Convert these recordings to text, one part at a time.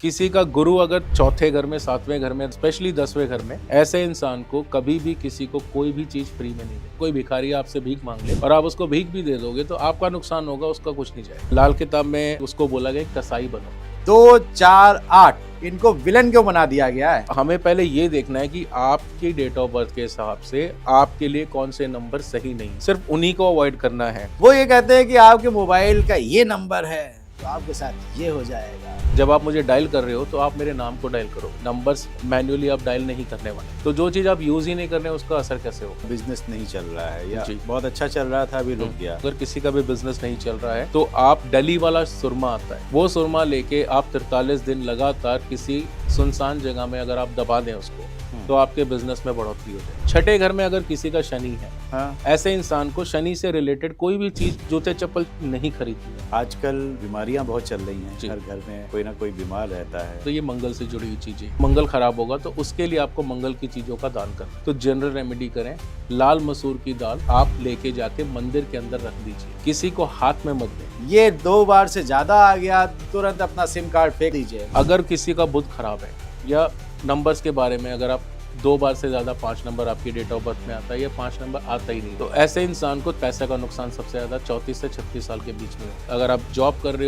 किसी का गुरु अगर चौथे घर में, सातवें घर में, स्पेशली 10वें घर में, ऐसे इंसान को कभी भी किसी को कोई भी चीज फ्री में नहीं दे। कोई भिखारी आपसे भीख मांग ले और आप उसको भीख भी दे दोगे तो आपका नुकसान होगा, उसका कुछ नहीं जाएगा। लाल किताब में उसको बोला गया कसाई बनो। 2, 4, 8 इनको विलन क्यों बना दिया गया है? हमें पहले ये देखना है कि आपकी डेट ऑफ बर्थ के हिसाब से आपके लिए कौन से नंबर सही नहीं, सिर्फ उन्हीं को अवॉइड करना है। वो ये कहते हैं कि आपके मोबाइल का ये नंबर है तो आपके साथ ये हो जाएगा। जब आप मुझे डायल कर रहे हो तो आप मेरे नाम को डायल करो, नंबर्स मैन्युअली आप डायल नहीं करने वाले। तो जो चीज आप यूज ही नहीं कर रहे उसका असर कैसे होगा? बिजनेस नहीं चल रहा है या जी। बहुत अच्छा चल रहा था, अभी रुक गया। अगर किसी का भी बिजनेस नहीं चल रहा है तो आप दिल्ली वाला सुरमा आता है, वो सुरमा लेके आप 43 दिन लगातार किसी सुनसान जगह में अगर आप दबा दें उसको तो आपके बिजनेस में बढ़ोतरी हो जाए। छठे घर में अगर किसी का शनि है, हाँ। ऐसे इंसान को शनि से रिलेटेड कोई भी चीज, जूते चप्पल नहीं खरीदनी है। आजकल बीमारियां बहुत चल रही जी। हैं, हर घर में कोई ना कोई बीमार रहता है। तो ये मंगल से जुड़ी हुई चीजें, मंगल खराब होगा तो उसके लिए आपको मंगल की चीजों का दान करना है। तो जनरल रेमेडी करें, लाल मसूर की दाल आप लेके जाके मंदिर के अंदर रख दीजिए, किसी को हाथ में मत दें। ये 2 बार से ज्यादा आ गया तुरंत अपना सिम कार्ड फेंक दीजिए। अगर किसी का बुध खराब है या नंबर्स के बारे में, अगर आप 2 बार से ज्यादा 5 नंबर आपकी डेट ऑफ बर्थ में आता है या 5 नंबर आता ही नहीं, तो ऐसे इंसान को पैसे का नुकसान सबसे ज्यादा 34 से 36 साल के बीच में होता है। अगर आप जॉब कर रहे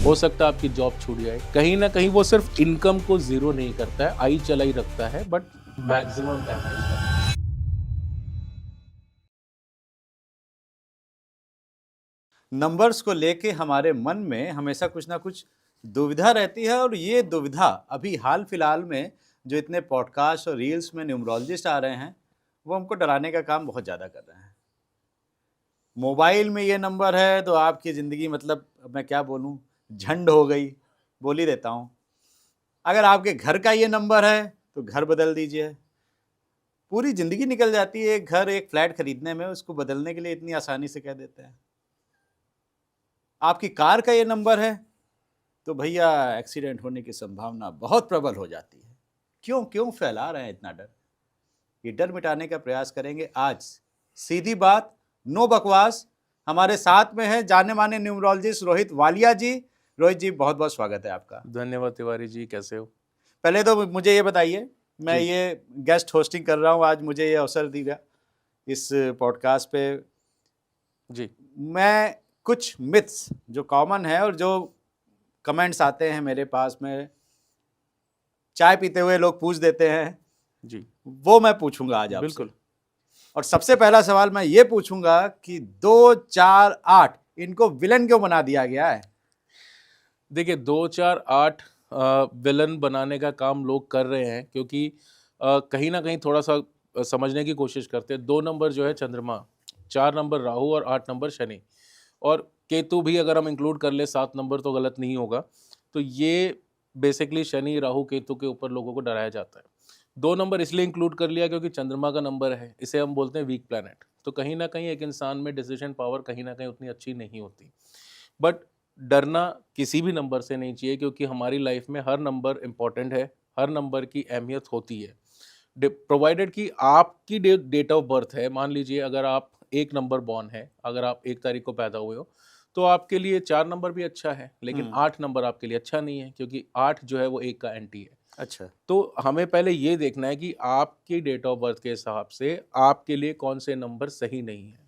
हो सकता है आपकी जॉब छूट जाए। कहीं ना कहीं वो सिर्फ इनकम को जीरो नहीं करता है, आई चलाई रखता है, बट मैक्सिमम डैमेज करता है। नंबर्स को लेके हमारे मन में हमेशा कुछ ना कुछ दुविधा रहती है, और ये दुविधा अभी हाल फिलहाल में जो इतने पॉडकास्ट और रील्स में न्यूमरोलॉजिस्ट आ रहे हैं वो हमको डराने का काम बहुत ज़्यादा कर रहे हैं। मोबाइल में ये नंबर है तो आपकी ज़िंदगी, मतलब अब मैं क्या बोलूँ, झंड हो गई, बोल ही देता हूँ। अगर आपके घर का ये नंबर है तो घर बदल दीजिए। पूरी ज़िंदगी निकल जाती है एक घर, एक फ्लैट खरीदने में, उसको बदलने के लिए इतनी आसानी से कह देते हैं। आपकी कार का ये नंबर है तो भैया एक्सीडेंट होने की संभावना बहुत प्रबल हो जाती है। क्यों क्यों फैला रहे हैं इतना डर? ये डर मिटाने का प्रयास करेंगे आज। सीधी बात, नो बकवास। हमारे साथ में है जाने माने न्यूमरोलॉजिस्ट रोहित वालिया जी। रोहित जी, बहुत बहुत स्वागत है आपका। धन्यवाद तिवारी जी, कैसे हो? पहले तो मुझे ये बताइए, मैं जी। ये गेस्ट होस्टिंग कर रहा हूँ, आज मुझे ये अवसर दिया इस पॉडकास्ट पे। जी। मैं कुछ मिथ्स जो कॉमन है और जो कमेंट्स आते हैं मेरे पास में, चाय पीते हुए लोग पूछ देते हैं, जी वो मैं पूछूंगा आज आपसे। बिल्कुल। और सबसे पहला सवाल मैं ये पूछूंगा कि 2, 4, 8 इनको विलन क्यों बना दिया गया है? देखिए 2, 4, 8 विलन बनाने का काम लोग कर रहे हैं क्योंकि कहीं ना कहीं थोड़ा सा समझने की कोशिश करते हैं। 2 नंबर जो है चंद्रमा, 4 नंबर राहु और 8 नंबर शनि, और केतु भी अगर हम इंक्लूड कर ले 7 नंबर तो गलत नहीं होगा। तो ये बेसिकली शनि राहु केतु के ऊपर लोगों को डराया जाता है। 2 नंबर इसलिए इंक्लूड कर लिया क्योंकि चंद्रमा का नंबर है, इसे हम बोलते हैं वीक प्लैनेट। तो कहीं ना कहीं एक इंसान में डिसीजन पावर कहीं ना कहीं उतनी अच्छी नहीं होती। बट डरना किसी भी नंबर से नहीं चाहिए क्योंकि हमारी लाइफ में हर नंबर इम्पॉर्टेंट है, हर नंबर की अहमियत होती है, प्रोवाइडेड कि आपकी डेट ऑफ बर्थ है। मान लीजिए अगर आप 1 नंबर बॉर्न है, अगर आप 1 तारीख को पैदा हुए हो तो आपके लिए 4 नंबर भी अच्छा है, लेकिन 8 नंबर आपके लिए अच्छा नहीं है क्योंकि 8 जो है वो 1 का एंटी है। अच्छा। तो हमें पहले ये देखना है कि आपकी डेट ऑफ बर्थ के हिसाब से आपके लिए कौन से नंबर सही नहीं है,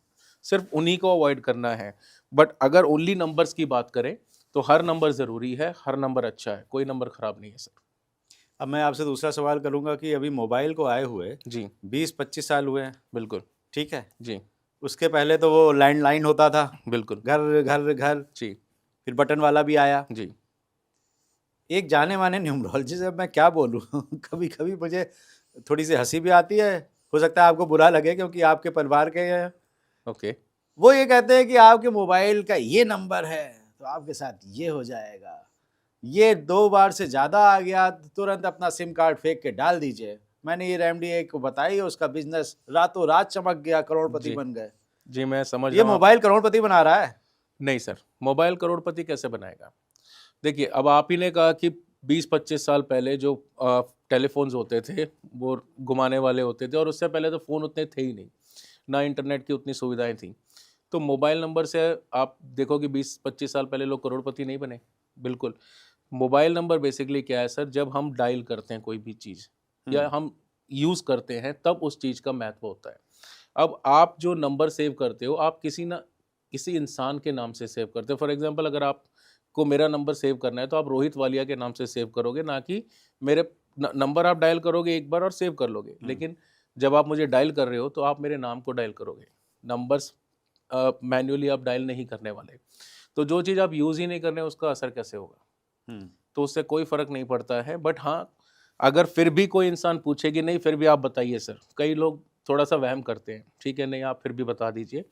सिर्फ उन्हीं को अवॉइड करना है। बट अगर ओनली नंबर्स की बात करें तो हर नंबर ज़रूरी है, हर नंबर अच्छा है, कोई नंबर ख़राब नहीं है सर। अब मैं आपसे दूसरा सवाल करूंगा कि अभी मोबाइल को आए हुए जी 20-25 साल हुए हैं, बिल्कुल। ठीक है? जी उसके पहले तो वो लैंडलाइन होता था, बिल्कुल। घर घर घर, जी। फिर बटन वाला भी आया। जी एक जाने माने न्यूमरोलॉजिस्ट से मैं क्या बोलूँ कभी कभी मुझे थोड़ी सी हंसी भी आती है, हो सकता है आपको बुरा लगे क्योंकि आपके परिवार के हैं। ओके। वो ये कहते हैं कि आपके मोबाइल का ये नंबर है तो आपके साथ ये हो जाएगा। ये 2 बार से ज़्यादा आ गया तुरंत अपना सिम कार्ड फेंक के डाल दीजिए। मैंने ये रेमेडी एक को बताई, उसका बिजनेस रातों रात चमक गया, करोड़पति जी। बन गए। जी मैं समझ ये रहा हूँ आप। मोबाइल करोड़पति बना रहा है? नहीं सर, मोबाइल करोड़पति कैसे बनाएगा? देखिए अब आप ही ने कहा कि 20-25 साल पहले जो टेलीफोन्स होते थे वो घुमाने वाले होते थे, और उससे पहले तो फ़ोन उतने थे ही नहीं, ना इंटरनेट की उतनी सुविधाएं थी। तो मोबाइल नंबर से आप देखो कि 20-25 साल पहले लोग करोड़पति नहीं बने, बिल्कुल। मोबाइल नंबर बेसिकली क्या है सर, जब हम डायल करते हैं कोई भी चीज़ या हम यूज़ करते हैं तब उस चीज़ का महत्व होता है। अब आप जो नंबर सेव करते हो आप किसी इंसान के नाम से सेव करते हो। फॉर एग्जांपल अगर आपको मेरा नंबर सेव करना है तो आप रोहित वालिया के नाम से सेव करोगे, ना कि मेरे नंबर आप डायल करोगे एक बार और सेव कर लोगे। लेकिन जब आप मुझे डायल कर रहे हो तो आप मेरे नाम को डायल करोगे, नंबर्स मैन्युअली आप डायल नहीं करने वाले। तो जो चीज़ आप यूज़ ही नहीं कर रहे उसका असर कैसे होगा? तो उससे कोई फ़र्क नहीं पड़ता है। बट हाँ, अगर फिर भी कोई इंसान पूछे कि नहीं फिर भी आप बताइए सर, कई लोग थोड़ा सा वहम करते हैं, ठीक है नहीं आप फिर भी बता दीजिए।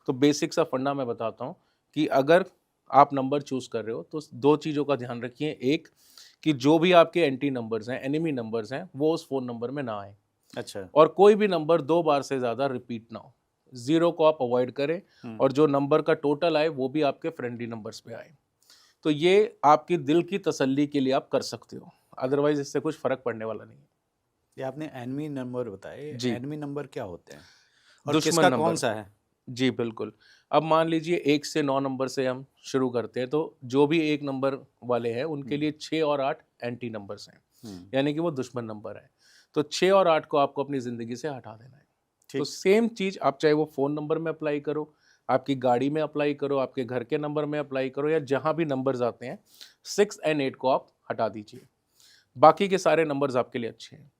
तो बेसिक सा फंडा मैं बताता हूँ कि अगर आप नंबर चूज़ कर रहे हो तो दो चीज़ों का ध्यान रखिए। एक, कि जो भी आपके एंटी नंबर्स हैं, एनिमी नंबर्स हैं, वो उस फ़ोन नंबर में ना आए। अच्छा। और कोई भी नंबर 2 बार से ज़्यादा रिपीट ना हो। 0 को आप अवॉइड करें और जो नंबर का टोटल आए वो भी आपके फ्रेंडली नंबर्स पे आए। तो ये आपकी दिल की तसल्ली के लिए आप कर सकते हो, अदरवाइज इससे कुछ फ़र्क पड़ने वाला नहीं है। ये आपने एनमी नंबर बताए, जी, एनमी नंबर क्या होते हैं और दुश्मन किसका कौन नंबर। सा है? जी, बिल्कुल। अब मान लीजिए 1 से 9 नंबर से हम शुरू करते हैं, तो जो भी 1 नंबर वाले हैं, उनके लिए 6 और 8 एंटी नंबर्स हैं, यानी कि वो दुश्मन नंबर हैं। तो 6 और 8 को आपको अपनी ज़िंदगी से हटा देना है। तो ठीक। सेम चीज़ आप चाहे वो फ़ोन नंबर में अप्लाई करो, आपकी गाड़ी में अप्लाई करो, आपके घर के नंबर में अप्लाई करो या जहाँ भी नंबर्स आते हैं, 6 एंड 8 को आप हटा दीजिए। बाकी के सारे नंबर्स आपके लिए अच्छे हैं।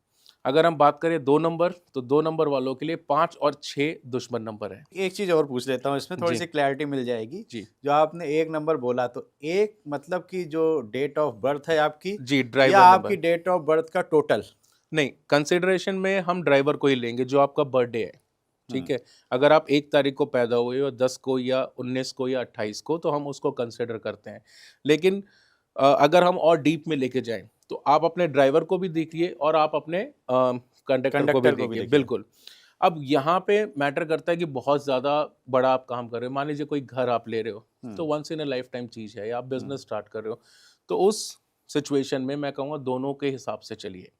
अगर हम बात करें 2 नंबर, तो 2 नंबर वालों के लिए 5 और 6 दुश्मन नंबर हैं। एक चीज़ और पूछ लेता हूँ, इसमें थोड़ी जी, सी क्लैरिटी मिल जाएगी। जी। जो आपने एक नंबर बोला, तो एक मतलब कि जो डेट ऑफ बर्थ है आपकी, जी, या ड्राइवर आपकी नंबर। डेट ऑफ बर्थ का टोटल? नहीं, कंसिडरेशन में हम ड्राइवर को ही लेंगे जो आपका बर्थडे है, ठीक हम्म, है? अगर आप 1 तारीख को पैदा हुए हो, 10 को या 19 को या 28 को, तो हम उसको कंसिडर करते हैं। लेकिन अगर हम और डीप में लेके जाएँ, तो आप अपने ड्राइवर को भी देखिए और आप अपने कंडक्टर को भी कंडक्टर को भी देखिए, देखिए। बिल्कुल। अब यहाँ पे मैटर करता है कि बहुत ज़्यादा बड़ा आप काम कर रहे हो। मान लीजिए कोई घर आप ले रहे हो, तो once in a lifetime चीज़ है, या आप बिज़नेस स्टार्ट कर रहे हो, तो उस सिचुएशन में मैं कहूँगा दोनों के हिसाब से चलिए।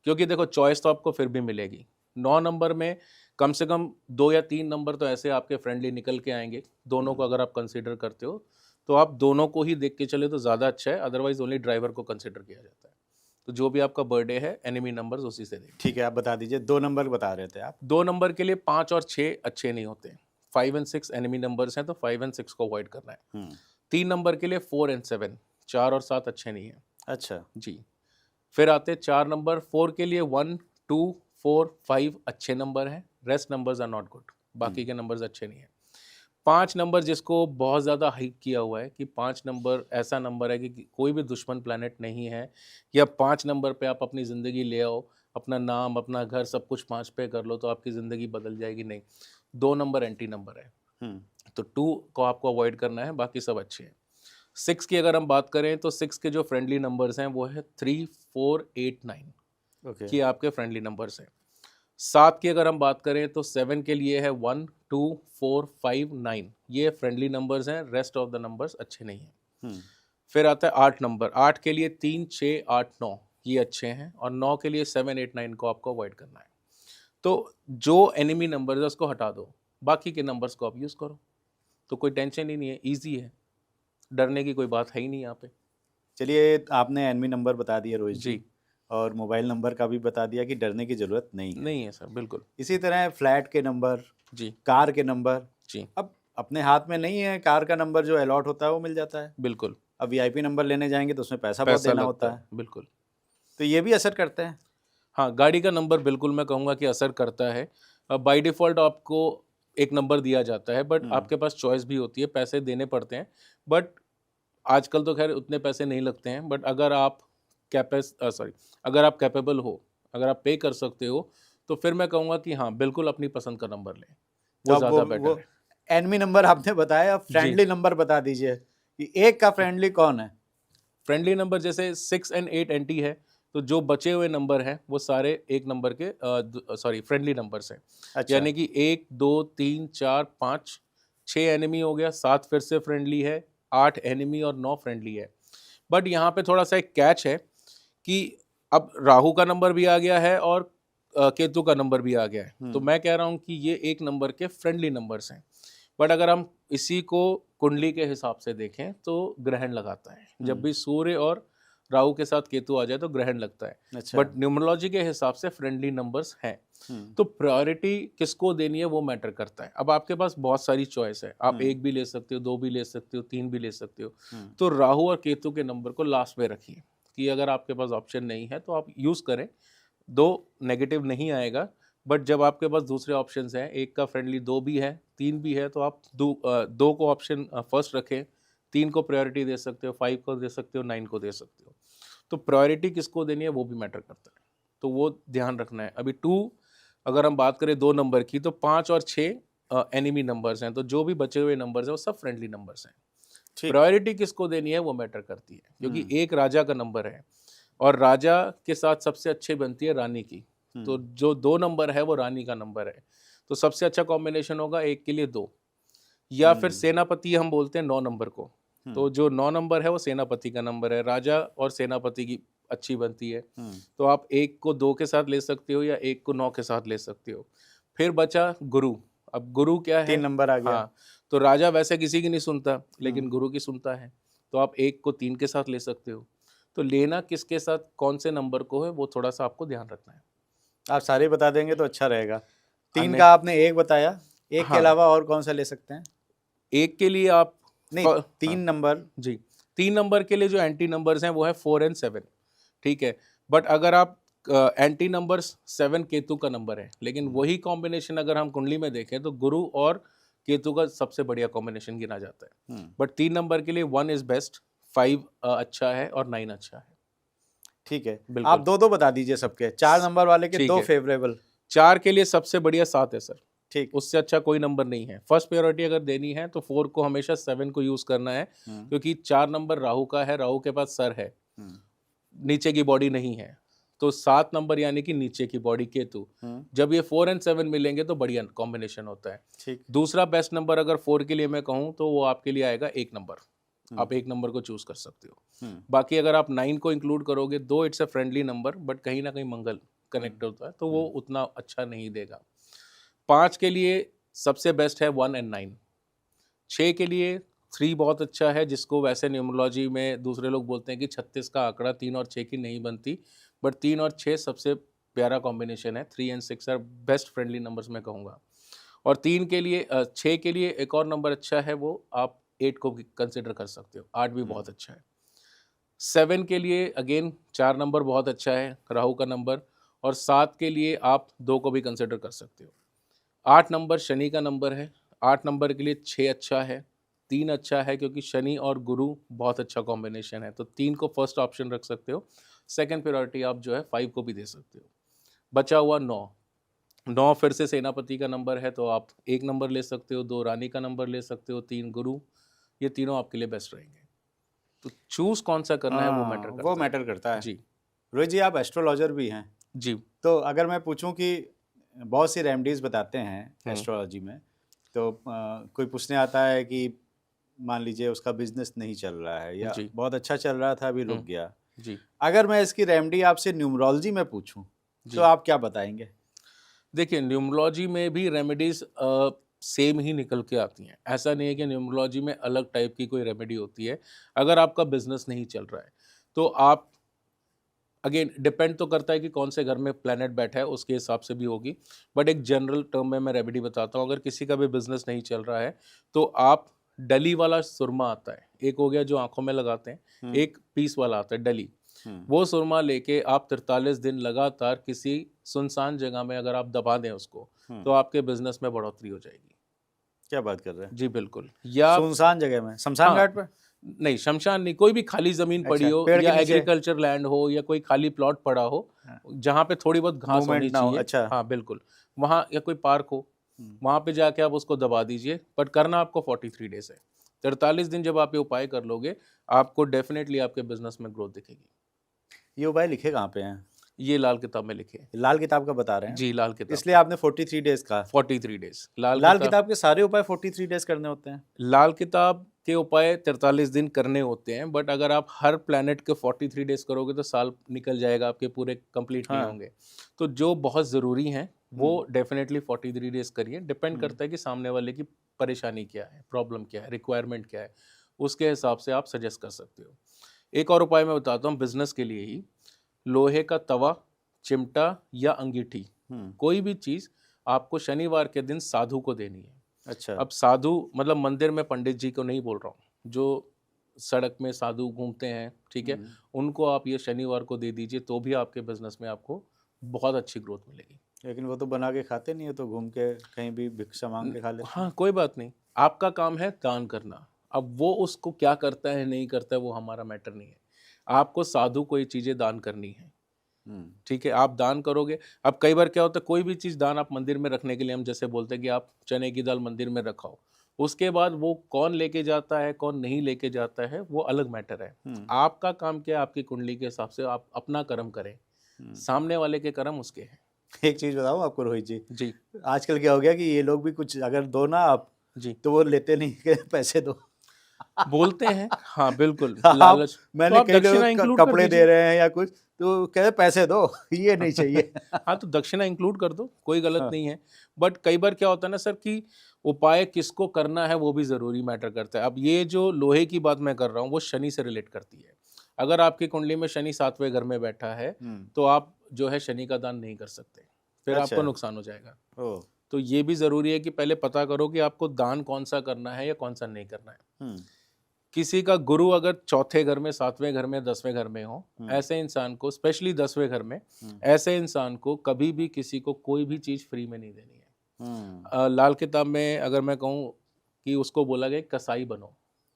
क्योंकि देखो चॉइस तो आपको फिर भी मिलेगी। 9 नंबर में कम से कम 2 या 3 नंबर तो ऐसे आपके फ्रेंडली निकल के आएँगे, दोनों को अगर आप कंसीडर करते हो, तो आप दोनों को ही देख के चले तो ज़्यादा अच्छा है, अदरवाइज़ ओनली ड्राइवर को कंसीडर किया जाता है। तो जो भी आपका बर्थडे है, एनिमी नंबर्स उसी से देखिए। ठीक है, आप बता दीजिए, 2 नंबर बता रहे थे आप। 2 नंबर के लिए 5 और 6 अच्छे नहीं होते। 5 एंड 6 एनिमी नंबर्स हैं, तो 5 एंड 6 को अवॉइड करना है। हम्म, 3 नंबर के लिए 4 एंड 7, 4 और 7 अच्छे नहीं हैं। अच्छा। जी। फिर आते हैं 4 नंबर, 4 के लिए 1, 2, 4, 5 अच्छे नंबर हैं, rest numbers are not good, बाकी के नंबर्स अच्छे नहीं हैं। 5 नंबर जिसको बहुत ज़्यादा हाइप किया हुआ है कि 5 नंबर ऐसा नंबर है कि कोई भी दुश्मन प्लैनेट नहीं है, या 5 नंबर पे आप अपनी ज़िंदगी ले आओ, अपना नाम, अपना घर सब कुछ 5 पे कर लो तो आपकी ज़िंदगी बदल जाएगी, नहीं। 2 नंबर एंटी नंबर है, हम्म, तो 2 को आपको अवॉइड करना है, बाकी सब अच्छे हैं। 6 की अगर हम बात करें तो 6 के जो फ्रेंडली नंबर्स हैं वो है 3, 4, 8, 9, ओके। ये आपके फ्रेंडली नंबर्स हैं। 7 की अगर हम बात करें तो 7 के लिए है 1, 2, 4, 5, 9, ये फ्रेंडली नंबर्स हैं, रेस्ट ऑफ द नंबर्स अच्छे नहीं हैं। हम्म, फिर आता है 8 नंबर, 8 के लिए 3, 6, 8, 9 ये अच्छे हैं, और 9 के लिए 7, 8, 9 को आपको अवॉइड करना है। तो जो एनिमी नंबर है उसको हटा दो, बाकी के नंबर्स को आप यूज़ करो, तो कोई टेंशन ही नहीं है, ईजी है, डरने की कोई बात है ही नहीं यहाँ पे। चलिए, आपने एनमी नंबर बता दिया रोहित जी, जी, और मोबाइल नंबर का भी बता दिया कि डरने की ज़रूरत नहीं है। नहीं है सर, बिल्कुल। इसी तरह फ्लैट के नंबर, जी, कार के नंबर, जी, अब अपने हाथ में नहीं है, कार का नंबर जो अलॉट होता है वो मिल जाता है। बिल्कुल, अब वीआईपी नंबर लेने जाएंगे तो उसमें पैसा बहुत पैसा देना लगता होता है, है, बिल्कुल। तो ये भी असर करते हैं। हाँ, गाड़ी का नंबर बिल्कुल मैं कहूँगा कि असर करता है। बाय डिफ़ॉल्ट आपको एक नंबर दिया जाता है, बट हम्म, आपके पास चॉइस भी होती है, पैसे देने पड़ते हैं। बट आजकल तो ख़ैर उतने पैसे नहीं लगते हैं, बट अगर आप कैपेबल हो, अगर आप पे कर सकते हो, तो फिर मैं कहूँगा कि हाँ, बिल्कुल अपनी पसंद का नंबर लें, तो वो अब ज़्यादा वो बेटर है। एनमी नंबर आपने बताया, अब जी, फ्रेंडली नंबर बता दीजिए कि एक का फ्रेंडली कौन है? फ्रेंडली नंबर जैसे 6 एंड 8 एंटी है, तो जो बचे हुए नंबर हैं, वो सारे एक नंबर के फ्रेंडली नंबर्स हैं। अच्छा। यानी कि 1, 2, 3, 4, 5, 6 एनिमी हो गया, 7 फिर से फ्रेंडली है, 8 एनिमी और 9 फ्रेंडली है। बट यहाँ पे थोड़ा-सा एक कैच है कि अब राहु का नंबर भी आ गया है और केतु का नंबर भी आ गया है। तो मैं कह रहा हूँ कि ये एक नंबर के फ्रेंडली नंबर्स हैं। बट अगर हम इसी को कुंडली के हिसाब से देखें तो ग्रहण लगाता है। जब भी सूर्य और राहु के साथ केतु आ जाए तो ग्रहण लगता है। अच्छा। बट न्यूमरोलॉजी के हिसाब से फ्रेंडली नंबर्स हैं। तो प्रायोरिटी किसको देनी है वो मैटर करता है। अब आपके पास बहुत सारी चॉइस है, आप एक भी ले सकते हो, दो भी ले सकते हो, तीन भी ले सकते हो। तो राहु और केतु के नंबर को लास्ट में रखिए कि अगर आपके पास ऑप्शन नहीं है तो आप यूज करें, दो नेगेटिव नहीं आएगा। बट जब आपके पास दूसरे ऑप्शंस हैं, एक का फ्रेंडली दो भी है, तीन भी है, तो आप दो को ऑप्शन फर्स्ट रखें, तीन को प्रायोरिटी दे सकते हो, 5 को दे सकते हो, 9 को दे सकते हो। तो प्रायोरिटी किसको देनी है वो भी मैटर करता है, तो वो ध्यान रखना है। अभी 2 अगर हम बात करें 2 नंबर की, तो 5 और 6 एनिमी नंबर्स हैं, तो जो भी बचे हुए नंबर्स हैं वो सब फ्रेंडली नंबर्स हैं। ठीक। प्रायोरिटी किसको देनी है वो मैटर करती है, क्योंकि एक राजा का नंबर है और राजा के साथ सबसे अच्छी बनती है रानी की। तो जो 2 नंबर है वो रानी का नंबर है, तो सबसे अच्छा कॉम्बिनेशन होगा 1 के लिए 2, या फिर सेनापति हम बोलते हैं 9 नंबर को। तो जो 9 नंबर है वो सेनापति का नंबर है, राजा और सेनापति की अच्छी बनती है। तो आप 1 को 2 के साथ ले सकते हो या 1 को 9 के साथ ले सकते हो। फिर बचा गुरु। अब गुरु क्या है? 3 नंबर आ गया। हाँ, तो राजा वैसे किसी की नहीं सुनता, लेकिन गुरु की सुनता है, तो आप 1 को 3 के साथ ले सकते हो। तो लेना किसके साथ कौन से नंबर को है वो थोड़ा सा आपको ध्यान रखना है। आप सारे बता देंगे तो अच्छा रहेगा। 3 अन्य- का आपने 1 बताया, 1 के हाँ। अलावा और कौन सा ले सकते हैं? 1 के लिए आप नहीं, 3 नंबर। जी, 3 नंबर के लिए जो एंटी नंबर्स हैं वो है 4 एंड 7, ठीक है। बट अगर आप एंटी नंबर्स 7 केतु का नंबर है, लेकिन वही कॉम्बिनेशन अगर हम कुंडली में देखें तो गुरु और केतु का सबसे बढ़िया कॉम्बिनेशन गिना जाता है। बट 3 नंबर के लिए 1 इज बेस्ट, 5 अच्छा है और 9 अच्छा है। ठीक है, बिल्कुल। आप 2-2 बता दीजिए सबके। 4 नंबर वाले के ठीक 2 है। फेवरेबल। 4 के लिए सबसे बढ़िया 7 है सर, ठीक। उससे अच्छा कोई नंबर नहीं है। फर्स्ट प्रायोरिटी अगर देनी है तो 4 को हमेशा 7 को यूज करना है, क्योंकि 4 नंबर राहु का है, राहु के पास सर है, नीचे की बॉडी नहीं है। तो 7 नंबर यानी कि नीचे की बॉडी केतु। जब ये 4 एंड 7 मिलेंगे तो बढ़िया कॉम्बिनेशन होता है। ठीक। दूसरा बेस्ट नंबर अगर 4 के लिए मैं कहूँ तो वो आपके लिए आएगा 1 नंबर। आप 1 नंबर को चूज कर सकते हो। बाकी अगर आप 9 को इंक्लूड करोगे, दो it's a friendly number, but कहीं ना कहीं मंगल कनेक्ट होता है तो वो उतना अच्छा नहीं देगा। 5 के लिए सबसे बेस्ट है 1 एंड 9। 6 के लिए 3 बहुत अच्छा है, जिसको वैसे न्यूमरोलॉजी में दूसरे लोग बोलते हैं कि 36 का आंकड़ा 3 और 6 की नहीं बनती, बट 3 और 6 सबसे प्यारा कॉम्बिनेशन है। 3 and 6 are best friendly numbers मैं कहूँगा। और 3 के लिए 6 के लिए एक और नंबर अच्छा है, वो आप 8 को कंसिडर कर सकते हो। 8 भी बहुत अच्छा है। 7 के लिए अगेन 4 नंबर बहुत अच्छा है, राहु का नंबर। और 7 के लिए आप 2 को भी कंसिडर कर सकते हो। 8 नंबर शनि का नंबर है। 8 नंबर के लिए 6 अच्छा है, 3 अच्छा है, क्योंकि शनि और गुरु बहुत अच्छा कॉम्बिनेशन है, तो 3 को फर्स्ट ऑप्शन रख सकते हो। सेकंड प्रायोरिटी आप जो है 5 को भी दे सकते हो। बचा हुआ 9। 9 फिर से सेनापति का नंबर है, तो आप 1 नंबर ले सकते हो, 2 रानी का नंबर ले सकते हो, 3 गुरु। ये तीनों आपके लिए बेस्ट रहेंगे। तो चूज कौन सा करना है वो मैटर करता वो है। मैटर करता है। जी रोहित जी, आप एस्ट्रोलॉजर भी हैं, जी। तो अगर मैं पूछूं कि बहुत सी रेमेडीज बताते हैं एस्ट्रोलॉजी में, तो कोई पूछने आता है कि मान लीजिए उसका बिजनेस नहीं चल रहा है या जी। बहुत अच्छा चल रहा था, अभी रुक गया। जी अगर मैं इसकी रेमेडी आपसे न्यूमरोलॉजी में पूछूं जी। तो आप क्या बताएंगे? देखिए, न्यूमरोलॉजी में भी रेमेडीज सेम ही निकल के आती हैं। ऐसा नहीं है कि न्यूमरोलॉजी में अलग टाइप की कोई रेमेडी होती है। अगर आपका बिजनेस नहीं चल रहा है तो आप, अगेन डिपेंड तो करता है कि कौन से घर में प्लैनेट बैठा है, उसके हिसाब से भी होगी। बट एक जनरल टर्म में मैं रेमेडी बताता हूँ। अगर किसी का भी बिजनेस नहीं चल रहा है तो आप, डली वाला सुरमा आता है, एक हो गया जो आंखों में लगाते हैं, एक पीस वाला आता है डली। वो सुरमा लेके आप 43 दिन लगातार किसी सुनसान जगह में अगर आप दबा दें उसको, तो आपके बिजनेस में बढ़ोतरी हो जाएगी। क्या बात कर रहे हैं? जी बिल्कुल। या सुनसान जगह में, शमशान हाँ, घाट पे? नहीं शमशान नहीं, कोई भी खाली जमीन पड़ी अच्छा, हो, पेड़ के या नीचे? एग्रीकल्चर लैंड हो, या कोई खाली प्लॉट पड़ा हो जहाँ पे थोड़ी बहुत घास होनी मूवमेंट ना हो। चाहिए। अच्छा। हाँ बिल्कुल, वहाँ, या कोई पार्क हो, वहाँ पे जाके आप उसको दबा दीजिए। बट करना आपको 43 डेज है। 43 दिन जब आप ये उपाय कर लोगे, आपको डेफिनेटली आपके बिजनेस में ग्रोथ दिखेगी। ये उपाय लिखे कहाँ पे हैं? ये लाल किताब में लिखे हैं। लाल किताब का बता रहे हैं? जी, लाल किताब। इसलिए आपने 43 डेज कहा। 43 डेज लाल किताब के सारे उपाय 43 डेज करने होते हैं? लाल किताब के उपाय 43 दिन करने होते हैं, बट अगर आप हर प्लैनेट के 43 डेज करोगे तो साल निकल जाएगा, आपके पूरे कंप्लीट नहीं होंगे। तो जो बहुत ज़रूरी हैं वो डेफिनेटली 43 डेज करिए। डिपेंड करता है कि सामने वाले की परेशानी क्या है, प्रॉब्लम क्या है, रिक्वायरमेंट क्या है, उसके हिसाब से आप सजेस्ट कर सकते हो। एक और उपाय मैं बताता हूँ बिजनेस के लिए ही। लोहे का तवा, चिमटा या अंगीठी, कोई भी चीज़ आपको शनिवार के दिन साधु को देनी है। अच्छा। अब साधु मतलब मंदिर में पंडित जी को नहीं बोल रहा हूँ, जो सड़क में साधु घूमते हैं, ठीक है, उनको आप ये शनिवार को दे दीजिए, तो भी आपके बिजनेस में आपको बहुत अच्छी ग्रोथ मिलेगी। लेकिन वो तो बना के खाते नहीं है, तो घूम के कहीं भी भिक्षा मांग के खा लेते हैं। हाँ, कोई बात नहीं, आपका काम है दान करना। अब वो उसको क्या करता है नहीं करता है वो हमारा मैटर नहीं है। आपको साधु को ये चीज़ें दान करनी है, ठीक है, आप दान करोगे। अब कई बार क्या होता है, कोई भी चीज़ दान आप मंदिर में रखने के लिए, हम जैसे बोलते हैं कि आप चने की दाल मंदिर में रखाओ, उसके बाद वो कौन लेके जाता है कौन नहीं लेके जाता है वो अलग मैटर है। आपका काम क्या है, आपकी कुंडली के हिसाब से आप अपना कर्म करें, सामने वाले के कर्म उसके हैं। एक चीज बताऊं आपको रोहित जी, जी आजकल क्या हो गया कि ये लोग भी कुछ अगर दो ना आप, जी, तो वो लेते नहीं कि पैसे दो। बोलते हैं, हाँ बिल्कुल, आप, लालच। तो मैंने आप कई लोग दक्षिणा इंक्लूड कर कपड़े दे दीजिए। रहे हैं या कुछ, तो कहते पैसे दो, ये नहीं चाहिए। हाँ, तो दक्षिणा इंक्लूड कर दो, कोई गलत हाँ, नहीं है। बट कई बार क्या होता है ना सर कि उपाय किसको करना है वो भी ज़रूरी मैटर करता है। अब ये जो लोहे की बात मैं कर रहा हूँ वो शनि से रिलेट करती है। अगर आपकी कुंडली में शनि 7वें घर में बैठा है, तो आप जो है शनि का दान नहीं कर सकते, फिर अच्छा। आपको नुकसान हो जाएगा। ओ। तो ये भी ज़रूरी है कि पहले पता करो कि आपको दान कौन-सा करना है या कौन-सा नहीं करना है। किसी का गुरु अगर चौथे घर में, 7वें घर में, 10वें घर में हो, ऐसे इंसान को, स्पेशली 10वें घर में, ऐसे इंसान को कभी भी किसी को कोई भी चीज़ फ्री में नहीं देनी है। लाल किताब में अगर मैं कहूँ कि उसको बोला गया कसाई बनो,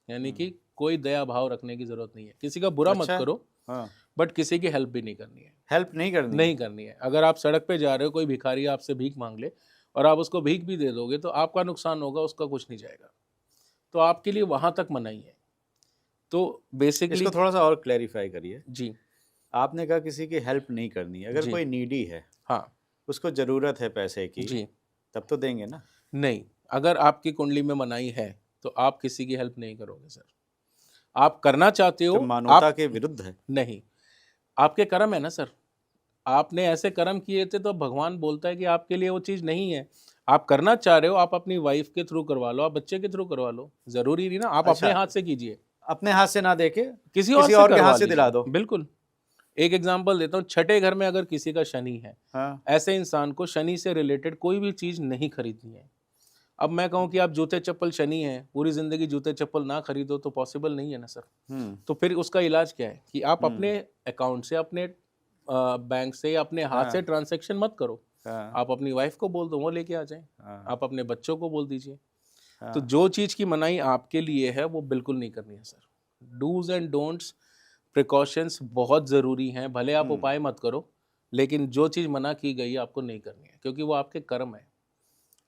यानी कि कोई दया भाव रखने की ज़रूरत नहीं है। किसी का बुरा मत अच्छा। करो, हाँ, बट किसी की हेल्प भी नहीं करनी है। हेल्प नहीं करनी है। नहीं करनी है। अगर आप सड़क पे जा रहे हो, कोई भिखारी आपसे भीख माँग ले और आप उसको भीख भी दे दोगे, तो आपका नुकसान होगा, उसका कुछ नहीं जाएगा। तो आपके लिए वहाँ तक मनाही है। तो बेसिकली इसको थोड़ा सा और क्लैरिफाई करिए। जी, आपने कहा किसी की हेल्प नहीं करनी है, अगर जी, कोई नीडी है, हाँ, उसको जरूरत है पैसे की, जी। तब तो देंगे ना। नहीं, अगर आपकी कुंडली में मनाही है, तो आप किसी की हेल्प नहीं करोगे सर। आप करना चाहते तो हो, मानवता आप के विरुद्ध है। नहीं, आपके कर्म है ना सर। आपने ऐसे कर्म किए थे तो भगवान बोलता है कि आपके लिए वो चीज़ नहीं है। आप करना चाह रहे हो, आप अपनी वाइफ़ के थ्रू करवा लो, आप बच्चे के थ्रू करवा लो। ज़रूरी नहीं ना, आप अपने अच्छा, हाथ से कीजिए, अपने हाथ से ना देके किसी और किसी से और के हाथ करवा से दिला लीजिए। दो। बिल्कुल। एक एग्ज़ाम्पल देता हूँ, छठे घर में अगर किसी का शनि है, हाँ। ऐसे इंसान को शनि से रिलेटेड कोई भी चीज़ नहीं खरीदनी है। अब मैं कहूँ कि आप जूते-चप्पल शनि हैं, पूरी ज़िंदगी जूते-चप्पल ना खरीदो तो पॉसिबल नहीं है ना सर। हम्म। तो फिर उसका इलाज क्या है कि आप हम्म। अपने अकाउंट से, अपने बैंक से या अपने हाथ से हाँ। ट्रांज़ैक्शन मत करो। हाँ। आप अपनी वाइफ़ को बोल दो, वो लेके आ जाएँ। हाँ। आप अपने बच्चों को बोल दीजिए। तो हाँ। जो चीज़ की मनाही आपके लिए है, वो बिल्कुल नहीं करनी है sir. Dos and don'ts, precautions बहुत ज़रूरी हैं। भले आप उपाय मत करो, लेकिन जो चीज़ मना की गई है, आपको नहीं करनी है, क्योंकि वो आपके कर्म है।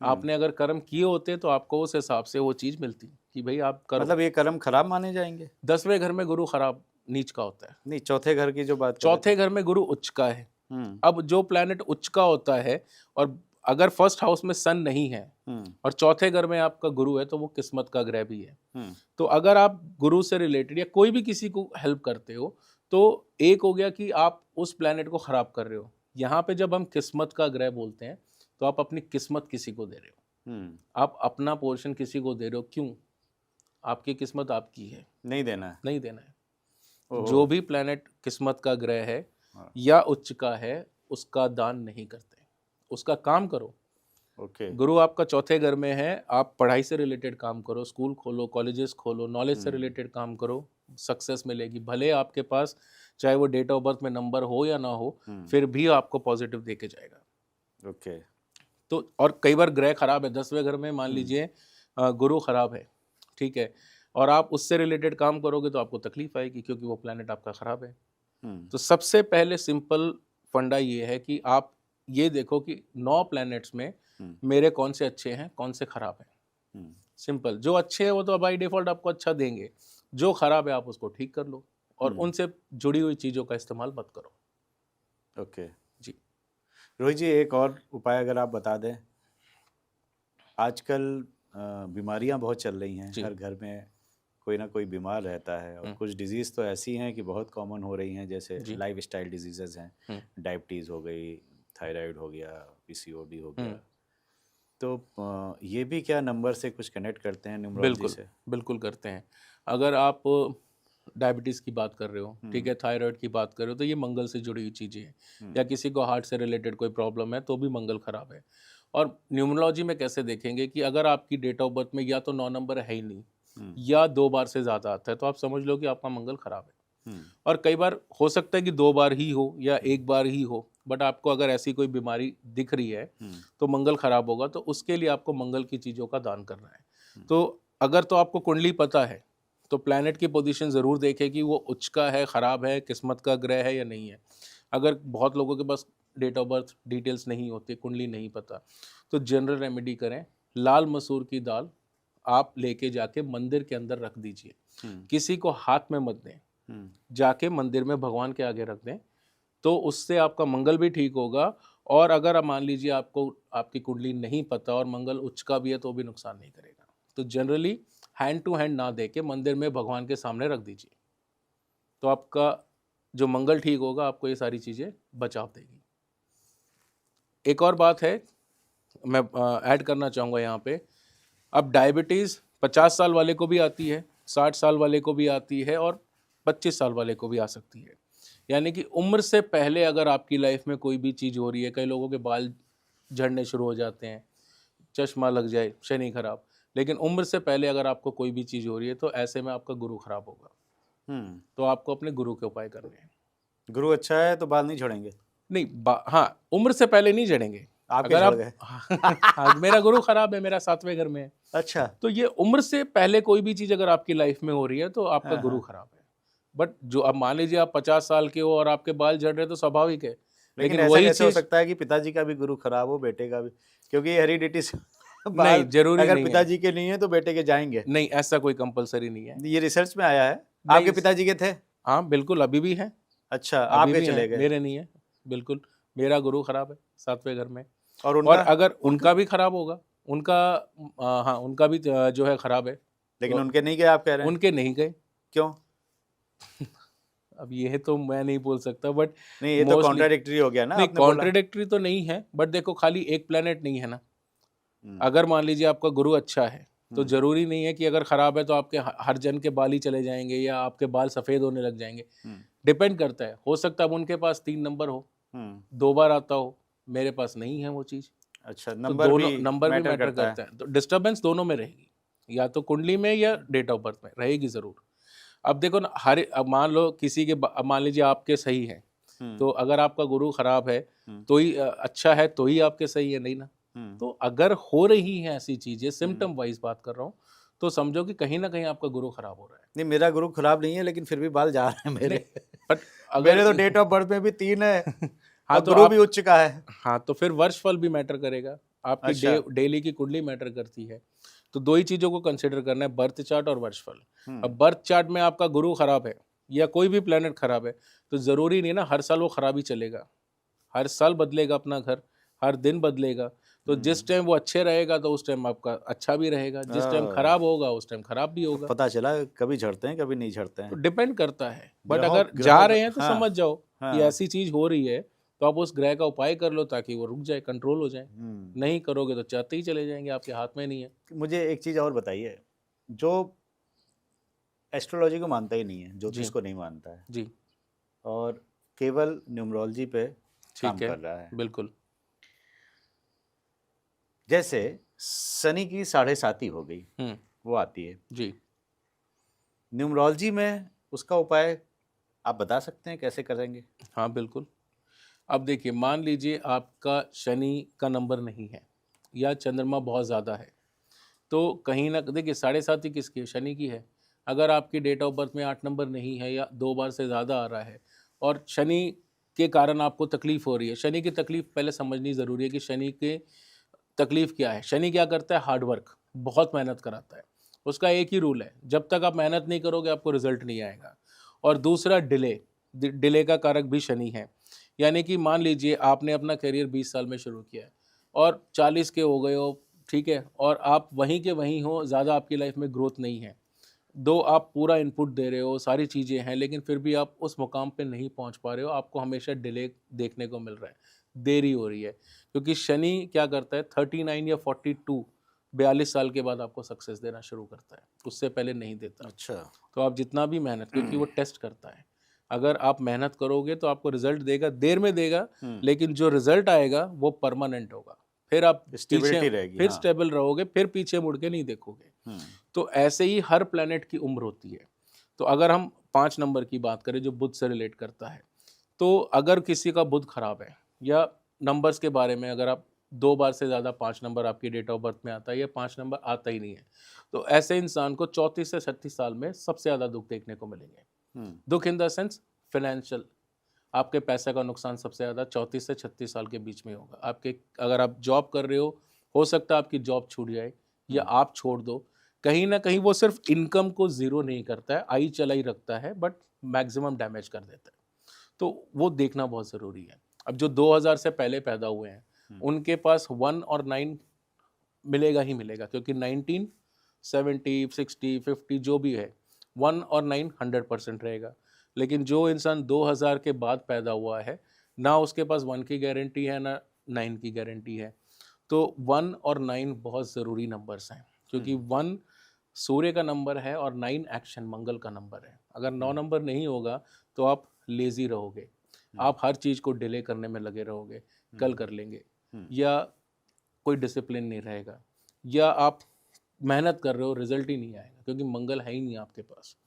आपने अगर कर्म किए होते तो आपको उस हिसाब से वो चीज़ मिलती कि भई आप करो। मतलब ये कर्म खराब माने जाएंगे? 10वें घर में गुरु खराब नीच का होता है। नहीं, चौथे घर की जो बात कर रहे थे। चौथे घर में गुरु उच्च का है। हम्म। अब जो प्लैनेट उच्च का होता है और अगर फर्स्ट हाउस में सन नहीं है हम्म। और चौथे घर में आपका गुरु है, तो वो किस्मत का ग्रह भी है। हम्म। तो अगर आप गुरु से रिलेटेड या कोई भी किसी को हेल्प करते हो, तो एक हो गया कि आप उस प्लैनेट को खराब कर रहे हो। यहाँ पे जब हम किस्मत का ग्रह बोलते हैं, तो आप अपनी किस्मत किसी को दे रहे हो। आप अपना पोर्शन किसी को दे रहे हो, क्यों? आपकी किस्मत आपकी है, नहीं देना है। नहीं देना है। ओहो। जो भी प्लैनेट किस्मत का ग्रह है हाँ। या उच्च का है, उसका दान नहीं करते। उसका काम करो। ओके। गुरु आपका चौथे घर में है, आप पढ़ाई से रिलेटेड काम करो, स्कूल खोलो, कॉलेजेस खोलो, नॉलेज से रिलेटेड काम करो, सक्सेस मिलेगी। भले आपके पास चाहे वो डेट ऑफ बर्थ में नंबर हो या ना हो, फिर भी आपको पॉजिटिव देके जाएगा। ओके। तो और कई बार ग्रह खराब है, 10वें घर में मान लीजिए गुरु खराब है, ठीक है, और आप उससे रिलेटेड काम करोगे तो आपको तकलीफ आएगी, क्योंकि वो प्लैनेट आपका खराब है। तो सबसे पहले सिंपल फंडा ये है कि आप ये देखो कि 9 प्लैनेट्स में मेरे कौन से अच्छे हैं, कौन से खराब हैं। सिंपल, जो अच्छे हैं वो तो बाई डिफ़ॉल्ट आपको अच्छा देंगे, जो खराब है आप उसको ठीक कर लो और उनसे जुड़ी हुई चीज़ों का इस्तेमाल मत करो। ओके जी। रोहित जी, एक और उपाय अगर आप बता दें। आजकल बीमारियां बहुत चल रही हैं, जी। हर घर में कोई ना कोई बीमार रहता है, और कुछ डिजीज़ तो ऐसी हैं कि बहुत कॉमन हो रही हैं, जैसे जी। लाइफ स्टाइल डिजीज़ेज़ हैं, डायबिटीज़ हो गई, थायराइड हो गया, पीसीओडी हो गया। तो ये भी क्या नंबर से कुछ कनेक्ट करते हैं न्यूमरोलॉजी बिल्कुल, से? बिल्कुल करते हैं। अगर आप डायबिटीज़ की बात कर रहे हो, ठीक है, थायराइड की बात कर रहे हो, तो ये मंगल से जुड़ी हुई चीज़ें हैं। या किसी को हार्ट से रिलेटेड कोई प्रॉब्लम है तो भी मंगल खराब है। और न्यूमरोलॉजी में कैसे देखेंगे कि अगर आपकी डेट ऑफ बर्थ में या तो 9 नंबर है ही नहीं या 2 बार से ज़्यादा आता है, तो आप समझ लो कि आपका मंगल खराब है। और कई बार हो सकता है कि 2 बार ही हो या 1 बार ही हो, बट आपको अगर ऐसी कोई बीमारी दिख रही है तो मंगल खराब होगा, तो उसके लिए आपको मंगल की चीज़ों का दान करना है। तो अगर तो आपको कुंडली पता है तो प्लैनेट की पोजीशन ज़रूर देखें कि वो उच्च का है, ख़राब है, किस्मत का ग्रह है या नहीं है। अगर बहुत लोगों के पास डेट ऑफ बर्थ डिटेल्स नहीं होती, कुंडली नहीं पता, तो जनरल रेमेडी करें। लाल मसूर की दाल आप लेके जाके मंदिर के अंदर रख दीजिए, किसी को हाथ में मत दें, जाके मंदिर में भगवान के आगे रख दें, तो उससे आपका मंगल भी ठीक होगा। और अगर आप मान लीजिए आपको आपकी कुंडली नहीं पता और मंगल उच्च का भी है तो भी नुकसान नहीं करेगा। तो जनरली हैंड टू हैंड ना दे के मंदिर में भगवान के सामने रख दीजिए, तो आपका जो मंगल ठीक होगा, आपको ये सारी चीज़ें बचाव देगी। एक और बात है मैं ऐड करना चाहूँगा यहाँ पे, अब डायबिटीज़ 50 साल वाले को भी आती है, 60 साल वाले को भी आती है और 25 साल वाले को भी आ सकती है। यानी कि उम्र से पहले अगर आपकी लाइफ में कोई भी चीज़ हो रही है, कई लोगों के बाल झड़ने शुरू हो जाते हैं, चश्मा लग जाए, शनि खराब, लेकिन उम्र से पहले अगर आपको कोई भी चीज़ हो रही है तो ऐसे में आपका गुरु खराब होगा। तो आपको अपने गुरु के उपाय करने हैं। गुरु अच्छा है तो बाल नहीं झड़ेंगे? नहीं, हाँ, उम्र से पहले नहीं झड़ेंगे। आपके अगर झड़ आप गए? हाँ, मेरा गुरु खराब है, मेरा 7वें घर में है। अच्छा। तो ये उम्र से पहले कोई भी चीज़ अगर आपकी लाइफ में हो रही है तो आपका हाँ, गुरु हाँ। खराब है। बट जो अब मान लीजिए आप 50 साल के हो और आपके बाल झड़ रहे हैं तो स्वाभाविक है। लेकिन लेकिन ऐसा वही कैसे हो चीज़ सकता है कि पिताजी का भी गुरु खराब हो, बेटे का भी? क्योंकि हेरिडिटी से नहीं, बाल ज़रूरी अगर नहीं है। पिताजी के नहीं है तो बेटे के जाएंगे। नहीं, ऐसा कोई कंपल्सरी नहीं है। ये रिसर्च में आया है। नहीं, आपके पिताजी के थे? हाँ, बिल्कुल अभी भी हैं, अच्छा, अभी आपके भी चले हैं, गए। मेरे नहीं है। बिल्कुल, मेरा गुरु खराब है 7वें घर में। और और उनका? अगर उनका भी खराब होगा, उनका हाँ, उनका भी जो है खराब है। लेकिन तो उनके नहीं गए आप कह रहे हैं? उनके नहीं गए। क्यों? अब ये तो मैं नहीं बोल सकता, बट नहीं, ये तो मोस्टली कॉन्ट्राडिक्टरी हो गया ना, नहीं, आपने बोला। कॉन्ट्रडिक्टरी तो नहीं है, बट देखो खाली एक प्लेनेट नहीं है ना। हम्म, अगर मान लीजिए आपका गुरु अच्छा है तो हम्म, जरूरी नहीं है कि अगर खराब है तो आपके हर जन के बाल ही चले जाएंगे या आपके बाल सफेद होने लग जाएंगे। हम्म, डिपेंड करता है, हो सकता है अब उनके पास 3 नंबर हो, हम्म। 2 बार आता हो, मेरे पास नहीं है वो चीज़। अच्छा, तो नंबर दोनों भी नंबर भी मैटर मैटर करता है। करता है, तो डिस्टर्बेंस दोनों में रहेगी, या तो कुंडली में या डेट ऑफ बर्थ में रहेगी ज़रूर। अब देखो ना, अब मान लो किसी के अब मान लीजिए आपके सही है, हम्म, तो अगर आपका गुरु खराब है हम्म, तो ही अच्छा है तो ही आपके सही है, नहीं ना। हम्म, तो अगर हो रही हैं ऐसी चीज़ें, सिम्टम वाइज बात कर रहा हूँ, तो समझो कि कहीं ना कहीं आपका गुरु खराब हो रहा है। नहीं, मेरा गुरु खराब नहीं है, लेकिन फिर भी बाल जा रहे हैं नहीं, मेरे। बट अगर मेरे तो डेट ऑफ बर्थ में भी 3 है हाँ और तो गुरु आप भी उच्च का है। हाँ तो फिर वर्षफल भी मैटर करेगा, आपकी अच्छा। डेली की कुंडली मैटर करती है। तो 2 ही चीज़ों को कंसिडर करना है, बर्थ चार्ट और वर्षफल। हम्म, अब बर्थ चार्ट में आपका गुरु खराब है या कोई भी प्लेनेट खराब है, तो ज़रूरी नहीं ना हर साल वो खराब ही चलेगा। हर साल बदलेगा अपना घर, हर दिन बदलेगा। तो जिस टाइम वो अच्छे रहेगा तो उस टाइम आपका अच्छा भी रहेगा, जिस टाइम आ, खराब होगा उस टाइम खराब भी तो होगा। पता चला कभी झड़ते हैं कभी नहीं झड़ते तो हैं। डिपेंड करता है, बट ग्रहों अगर जा ग्रहों रहे हैं तो हाँ, समझ जाओ कि हाँ। ऐसी चीज़ हो रही है, तो आप उस ग्रह का उपाय कर लो ताकि वो रुक जाए, कंट्रोल हो जाए। नहीं करोगे तो चाहते ही चले जाएंगे, आपके हाथ में नहीं है। मुझे एक चीज़ और बताइए, जो एस्ट्रोलॉजी को मानता ही नहीं है, ज्योतिष जी को नहीं मानता है जी, और केवल न्यूमरोलॉजी पे काम ठीक है, कर रहा है, बिल्कुल। जैसे शनि की 7.5 हो गई, वो आती है जी न्यूमरोलॉजी में, उसका उपाय आप बता सकते हैं कैसे करेंगे? हाँ, बिल्कुल। अब देखिए, मान लीजिए आपका शनि का नंबर नहीं है या चंद्रमा बहुत ज़्यादा है, तो कहीं ना देखिए 7.5 ही किसकी है, शनि की है। अगर आपकी डेट ऑफ बर्थ में 8 नंबर नहीं है या 2 बार से ज़्यादा आ रहा है और शनि के कारण आपको तकलीफ हो रही है, शनि की तकलीफ पहले समझनी ज़रूरी है कि शनि के तकलीफ क्या है। शनि क्या करता है, हार्ड वर्क, बहुत मेहनत कराता है। उसका एक ही रूल है, जब तक आप मेहनत नहीं करोगे आपको रिजल्ट नहीं आएगा। और दूसरा डिले, डिले का कारक भी शनि है। यानी कि मान लीजिए आपने अपना करियर 20 साल में शुरू किया है और 40 के हो गए हो, ठीक है, और आप वहीं के वहीं हो, ज़्यादा आपकी लाइफ में ग्रोथ नहीं है। दो आप पूरा इनपुट दे रहे हो, सारी चीज़ें हैं, लेकिन फिर भी आप उस मुकाम पे नहीं पहुंच पा रहे हो, आपको हमेशा डिले देखने को मिल रहा है, देरी हो रही है। क्योंकि शनि क्या करता है, 39 या 42 42 साल के बाद आपको सक्सेस देना शुरू करता है, उससे पहले नहीं देता। अच्छा। तो आप जितना भी मेहनत, क्योंकि वो टेस्ट करता है, अगर आप मेहनत करोगे तो आपको रिजल्ट देगा, देर में देगा, लेकिन जो रिजल्ट आएगा वो परमानेंट होगा। फिर आप पीछे, स्टेबिलिटी रहेगी, फिर हाँ। स्टेबल रहोगे, फिर पीछे मुड़ के नहीं देखोगे। तो ऐसे ही हर प्लैनेट की उम्र होती है। तो अगर हम 5 नंबर की बात करें जो बुध से रिलेट करता है, तो अगर किसी का बुध खराब है, या नंबर्स के बारे में अगर आप 2 बार से ज़्यादा 5 नंबर आपकी डेट ऑफ बर्थ में आता है, या 5 नंबर आता ही नहीं है, तो ऐसे इंसान को 34 से 36 साल में सबसे ज़्यादा दुख देखने को मिलेंगे। दुख इन द सेंस फाइनेंशियल, आपके पैसे का नुकसान सबसे ज़्यादा 34 से 36 साल के बीच में होगा। आपके, अगर आप जॉब कर रहे हो सकता है आपकी जॉब छूट जाए, या आप छोड़ दो। कहीं ना कहीं वो सिर्फ इनकम को ज़ीरो नहीं करता है, आई चलाई रखता है, बट मैक्सिमम डैमेज कर देता है। तो वो देखना बहुत ज़रूरी है। अब जो 2000 से पहले पैदा हुए हैं, उनके पास 1 और 9 मिलेगा ही मिलेगा, क्योंकि 19, 70, 60, 50 जो भी है, 1 और 9 100% रहेगा। लेकिन जो इंसान 2000 के बाद पैदा हुआ है, ना उसके पास 1 की गारंटी है, ना 9 की गारंटी है। तो 1 और 9 बहुत ज़रूरी नंबर्स हैं, क्योंकि 1 सूर्य का नंबर है और 9 एक्शन, मंगल का नंबर है। अगर 9 नंबर नहीं होगा तो आप लेज़ी रहोगे, आप हर चीज़ को डिले करने में लगे रहोगे, कल कर लेंगे, या कोई डिसिप्लिन नहीं रहेगा, या आप मेहनत कर रहे हो, रिजल्ट ही नहीं आएगा, क्योंकि मंगल है ही नहीं आपके पास।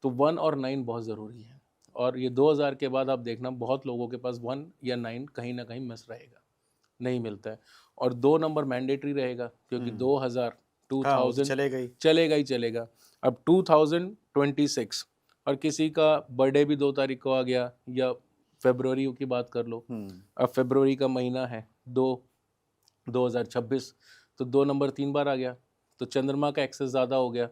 तो 1 और 9 बहुत ज़रूरी है। और ये 2000 के बाद आप देखना, बहुत लोगों के पास 1 या 9 कहीं ना कहीं मिस रहेगा, नहीं मिलता है। और 2 नंबर मैंडेटरी रहेगा, क्योंकि 2000, हाँ, वो तो 2000 चलेगा ही। चलेगा ही चलेगा। अब 2026 और किसी का बर्थडे भी 2 तारीख को आ गया, या फरवरी की बात कर लो, अब फरवरी का महीना है 2026, तो 2 नंबर 3 बार आ गया, तो चंद्रमा का एक्सेस ज़्यादा हो गया,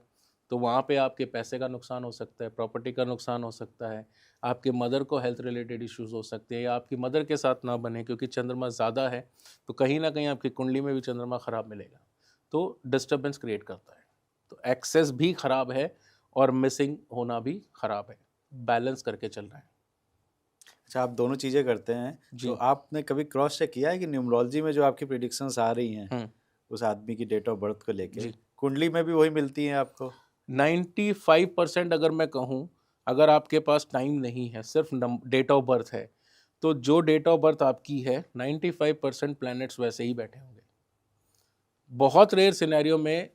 तो वहाँ पे आपके पैसे का नुकसान हो सकता है, प्रॉपर्टी का नुकसान हो सकता है, आपके मदर को हेल्थ रिलेटेड इश्यूज हो सकते हैं, या आपकी मदर के साथ ना बने, क्योंकि चंद्रमा ज़्यादा है, तो कहीं ना कहीं आपकी कुंडली में भी चंद्रमा खराब मिलेगा, तो डिस्टर्बेंस क्रिएट करता है। तो एक्सेस भी खराब है और मिसिंग होना भी खराब है, बैलेंस करके चल रहा है। अच्छा, आप दोनों चीज़ें करते हैं, जी। तो आपने कभी क्रॉस चेक किया है कि न्यूमरोलॉजी में जो आपकी प्रिडिक्शंस आ रही हैं उस आदमी की डेट ऑफ बर्थ को लेके, जी। कुंडली में भी वही मिलती हैं आपको? 95% अगर मैं कहूँ, अगर आपके पास टाइम नहीं है, सिर्फ डेट ऑफ बर्थ है, तो जो डेट ऑफ बर्थ आपकी है 95% प्लैनेट्स वैसे ही बैठे होंगे। बहुत रेयर सिनेरियो में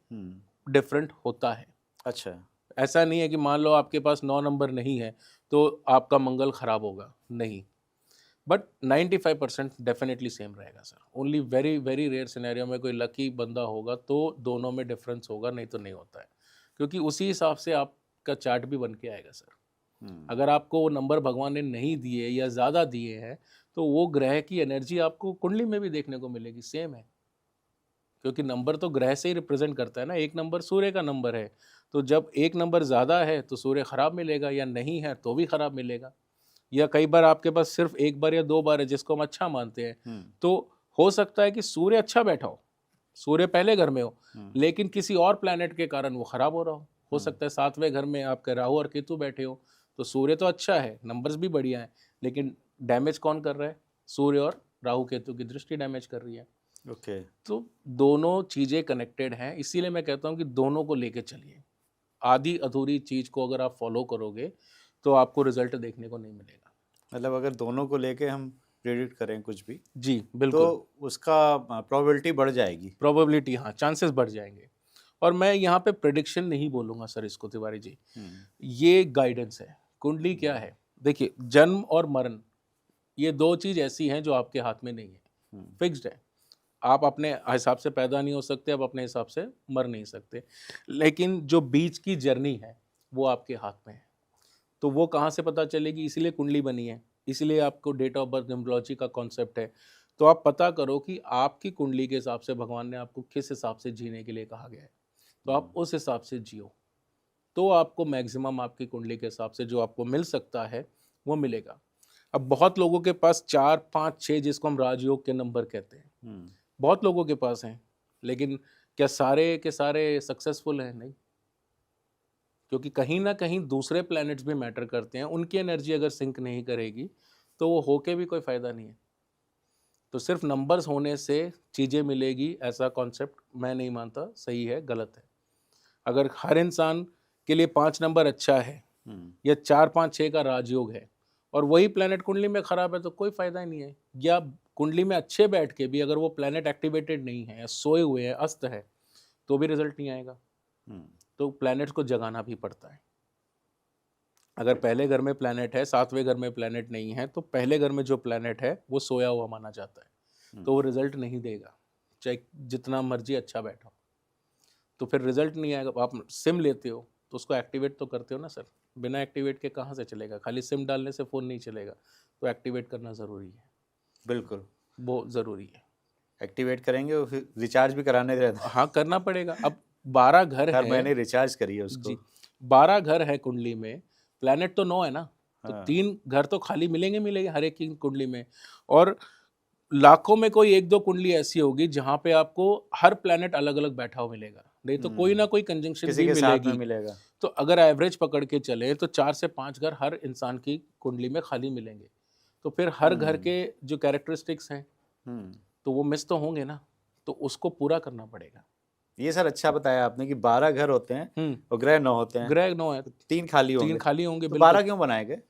डिफरेंट होता है। अच्छा। ऐसा नहीं है कि मान लो आपके पास 9 नंबर नहीं है तो आपका मंगल खराब होगा, नहीं, बट 95% डेफिनेटली सेम रहेगा sir. Only very very rare scenario में कोई लकी बंदा होगा तो दोनों में डिफरेंस होगा, नहीं तो नहीं होता है, क्योंकि उसी हिसाब से आपका चार्ट भी बन के आएगा सर। अगर आपको वो नंबर भगवान ने नहीं दिए या ज़्यादा दिए हैं, तो वो ग्रह की एनर्जी आपको कुंडली में भी देखने को मिलेगी, सेम है, क्योंकि नंबर तो ग्रह से ही रिप्रेजेंट करता है ना। एक नंबर सूर्य का नंबर है, तो जब एक नंबर ज़्यादा है तो सूर्य खराब मिलेगा, या नहीं है तो भी खराब मिलेगा। या कई बार आपके पास सिर्फ एक बार या 2 बार है जिसको हम अच्छा मानते हैं, तो हो सकता है कि सूर्य अच्छा बैठा हो, सूर्य पहले घर में हो, लेकिन किसी और प्लैनेट के कारण वो खराब हो रहा हो सकता है 7वें घर में आपके राहु और केतु बैठे हो, तो सूर्य तो अच्छा है, नंबर्स भी बढ़िया है, लेकिन डैमेज कौन कर रहा है? सूर्य और राहु केतु की दृष्टि डैमेज कर रही है। ओके। तो दोनों चीज़ें कनेक्टेड हैं, इसीलिए मैं कहता हूँ कि दोनों को लेके चलिए। आधी अधूरी चीज़ को अगर आप फॉलो करोगे तो आपको रिजल्ट देखने को नहीं मिलेगा। मतलब अगर दोनों को लेके हम प्रेडिक्ट करें कुछ भी, जी, तो बिल्कुल। उसका प्रोबेबिलिटी बढ़ जाएगी। प्रोबेबिलिटी, हाँ, चांसेस बढ़ जाएंगे। और मैं यहाँ पे प्रेडिक्शन नहीं बोलूँगा सर इसको तिवारी जी, ये गाइडेंस है। कुंडली क्या है? देखिए, जन्म और मरण ये 2 चीज़ ऐसी हैं जो आपके हाथ में नहीं है, फिक्स्ड है। आप अपने हिसाब से पैदा नहीं हो सकते, आप अपने हिसाब से मर नहीं सकते, लेकिन जो बीच की जर्नी है वो आपके हाथ में है। तो वो कहाँ से पता चलेगी? इसीलिए कुंडली बनी है, इसीलिए आपको डेट ऑफ बर्थ न्यूमरोलॉजी का कॉन्सेप्ट है। तो आप पता करो कि आपकी कुंडली के हिसाब से भगवान ने आपको किस हिसाब से जीने के लिए कहा गया है, तो आप उस हिसाब से जियो, तो आपको मैक्सिमम आपकी कुंडली के हिसाब से जो आपको मिल सकता है वो मिलेगा। अब बहुत लोगों के पास 4, 5, 6 जिसको हम राजयोग के नंबर कहते हैं, बहुत लोगों के पास हैं, लेकिन क्या सारे के सारे सक्सेसफुल हैं? नहीं, क्योंकि कहीं ना कहीं दूसरे प्लैनेट्स भी मैटर करते हैं, उनकी एनर्जी अगर सिंक नहीं करेगी तो वो होके भी कोई फ़ायदा नहीं है। तो सिर्फ नंबर्स होने से चीज़ें मिलेगी ऐसा कॉन्सेप्ट मैं नहीं मानता सही है, गलत है। अगर हर इंसान के लिए 5 नंबर अच्छा है या 4, 5, 6 का राजयोग है और वही प्लैनेट कुंडली में खराब है तो कोई फायदा ही नहीं है। या कुंडली में अच्छे बैठ के भी अगर वो प्लैनेट एक्टिवेटेड नहीं है या सोए हुए हैं, अस्त है, तो भी रिजल्ट नहीं आएगा। तो प्लैनेट्स को जगाना भी पड़ता है। अगर पहले घर में प्लैनेट है, 7वें घर में प्लैनेट नहीं है, तो पहले घर में जो प्लैनेट है वो सोया हुआ माना जाता है, तो वो रिजल्ट नहीं देगा, चाहे जितना मर्जी अच्छा बैठा हो। तो फिर रिजल्ट नहीं आएगा। आप सिम लेते हो तो उसको एक्टिवेट तो करते हो ना सर, बिना एक्टिवेट के कहाँ से चलेगा? खाली सिम डालने से फ़ोन नहीं चलेगा, तो एक्टिवेट करना ज़रूरी है। बिल्कुल, वो ज़रूरी है। एक्टिवेट करेंगे और फिर रिचार्ज भी कराने रहता है। हाँ, करना पड़ेगा। अब 12 घर हर है महीने रिचार्ज करिए उसको। जी, 12 घर है कुंडली में, प्लैनेट तो 9 है ना, तो हाँ। 3 घर तो खाली मिलेंगे हर एक की कुंडली में। और लाखों में कोई 1-2 कुंडली ऐसी होगी जहाँ पे आपको हर प्लैनेट अलग-अलग बैठा हुआ मिलेगा, नहीं तो कोई ना कोई कंजंक्शन किसी भी के साथ में मिलेगी। मिलेगा। तो अगर एवरेज पकड़ के चले तो 4 से 5 घर हर इंसान की कुंडली में खाली मिलेंगे। तो फिर हर घर के जो कैरेक्टरिस्टिक्स हैं, तो वो मिस तो होंगे ना, तो उसको पूरा करना पड़ेगा। ये सर अच्छा बताया आपने कि 12 घर होते हैं और ग्रह 9 होते हैं, ग्रह 9 है, तो 3 खाली 3 होंगे। खाली होंगे, तो बिल्कुल। 12 क्यों बनाए गए?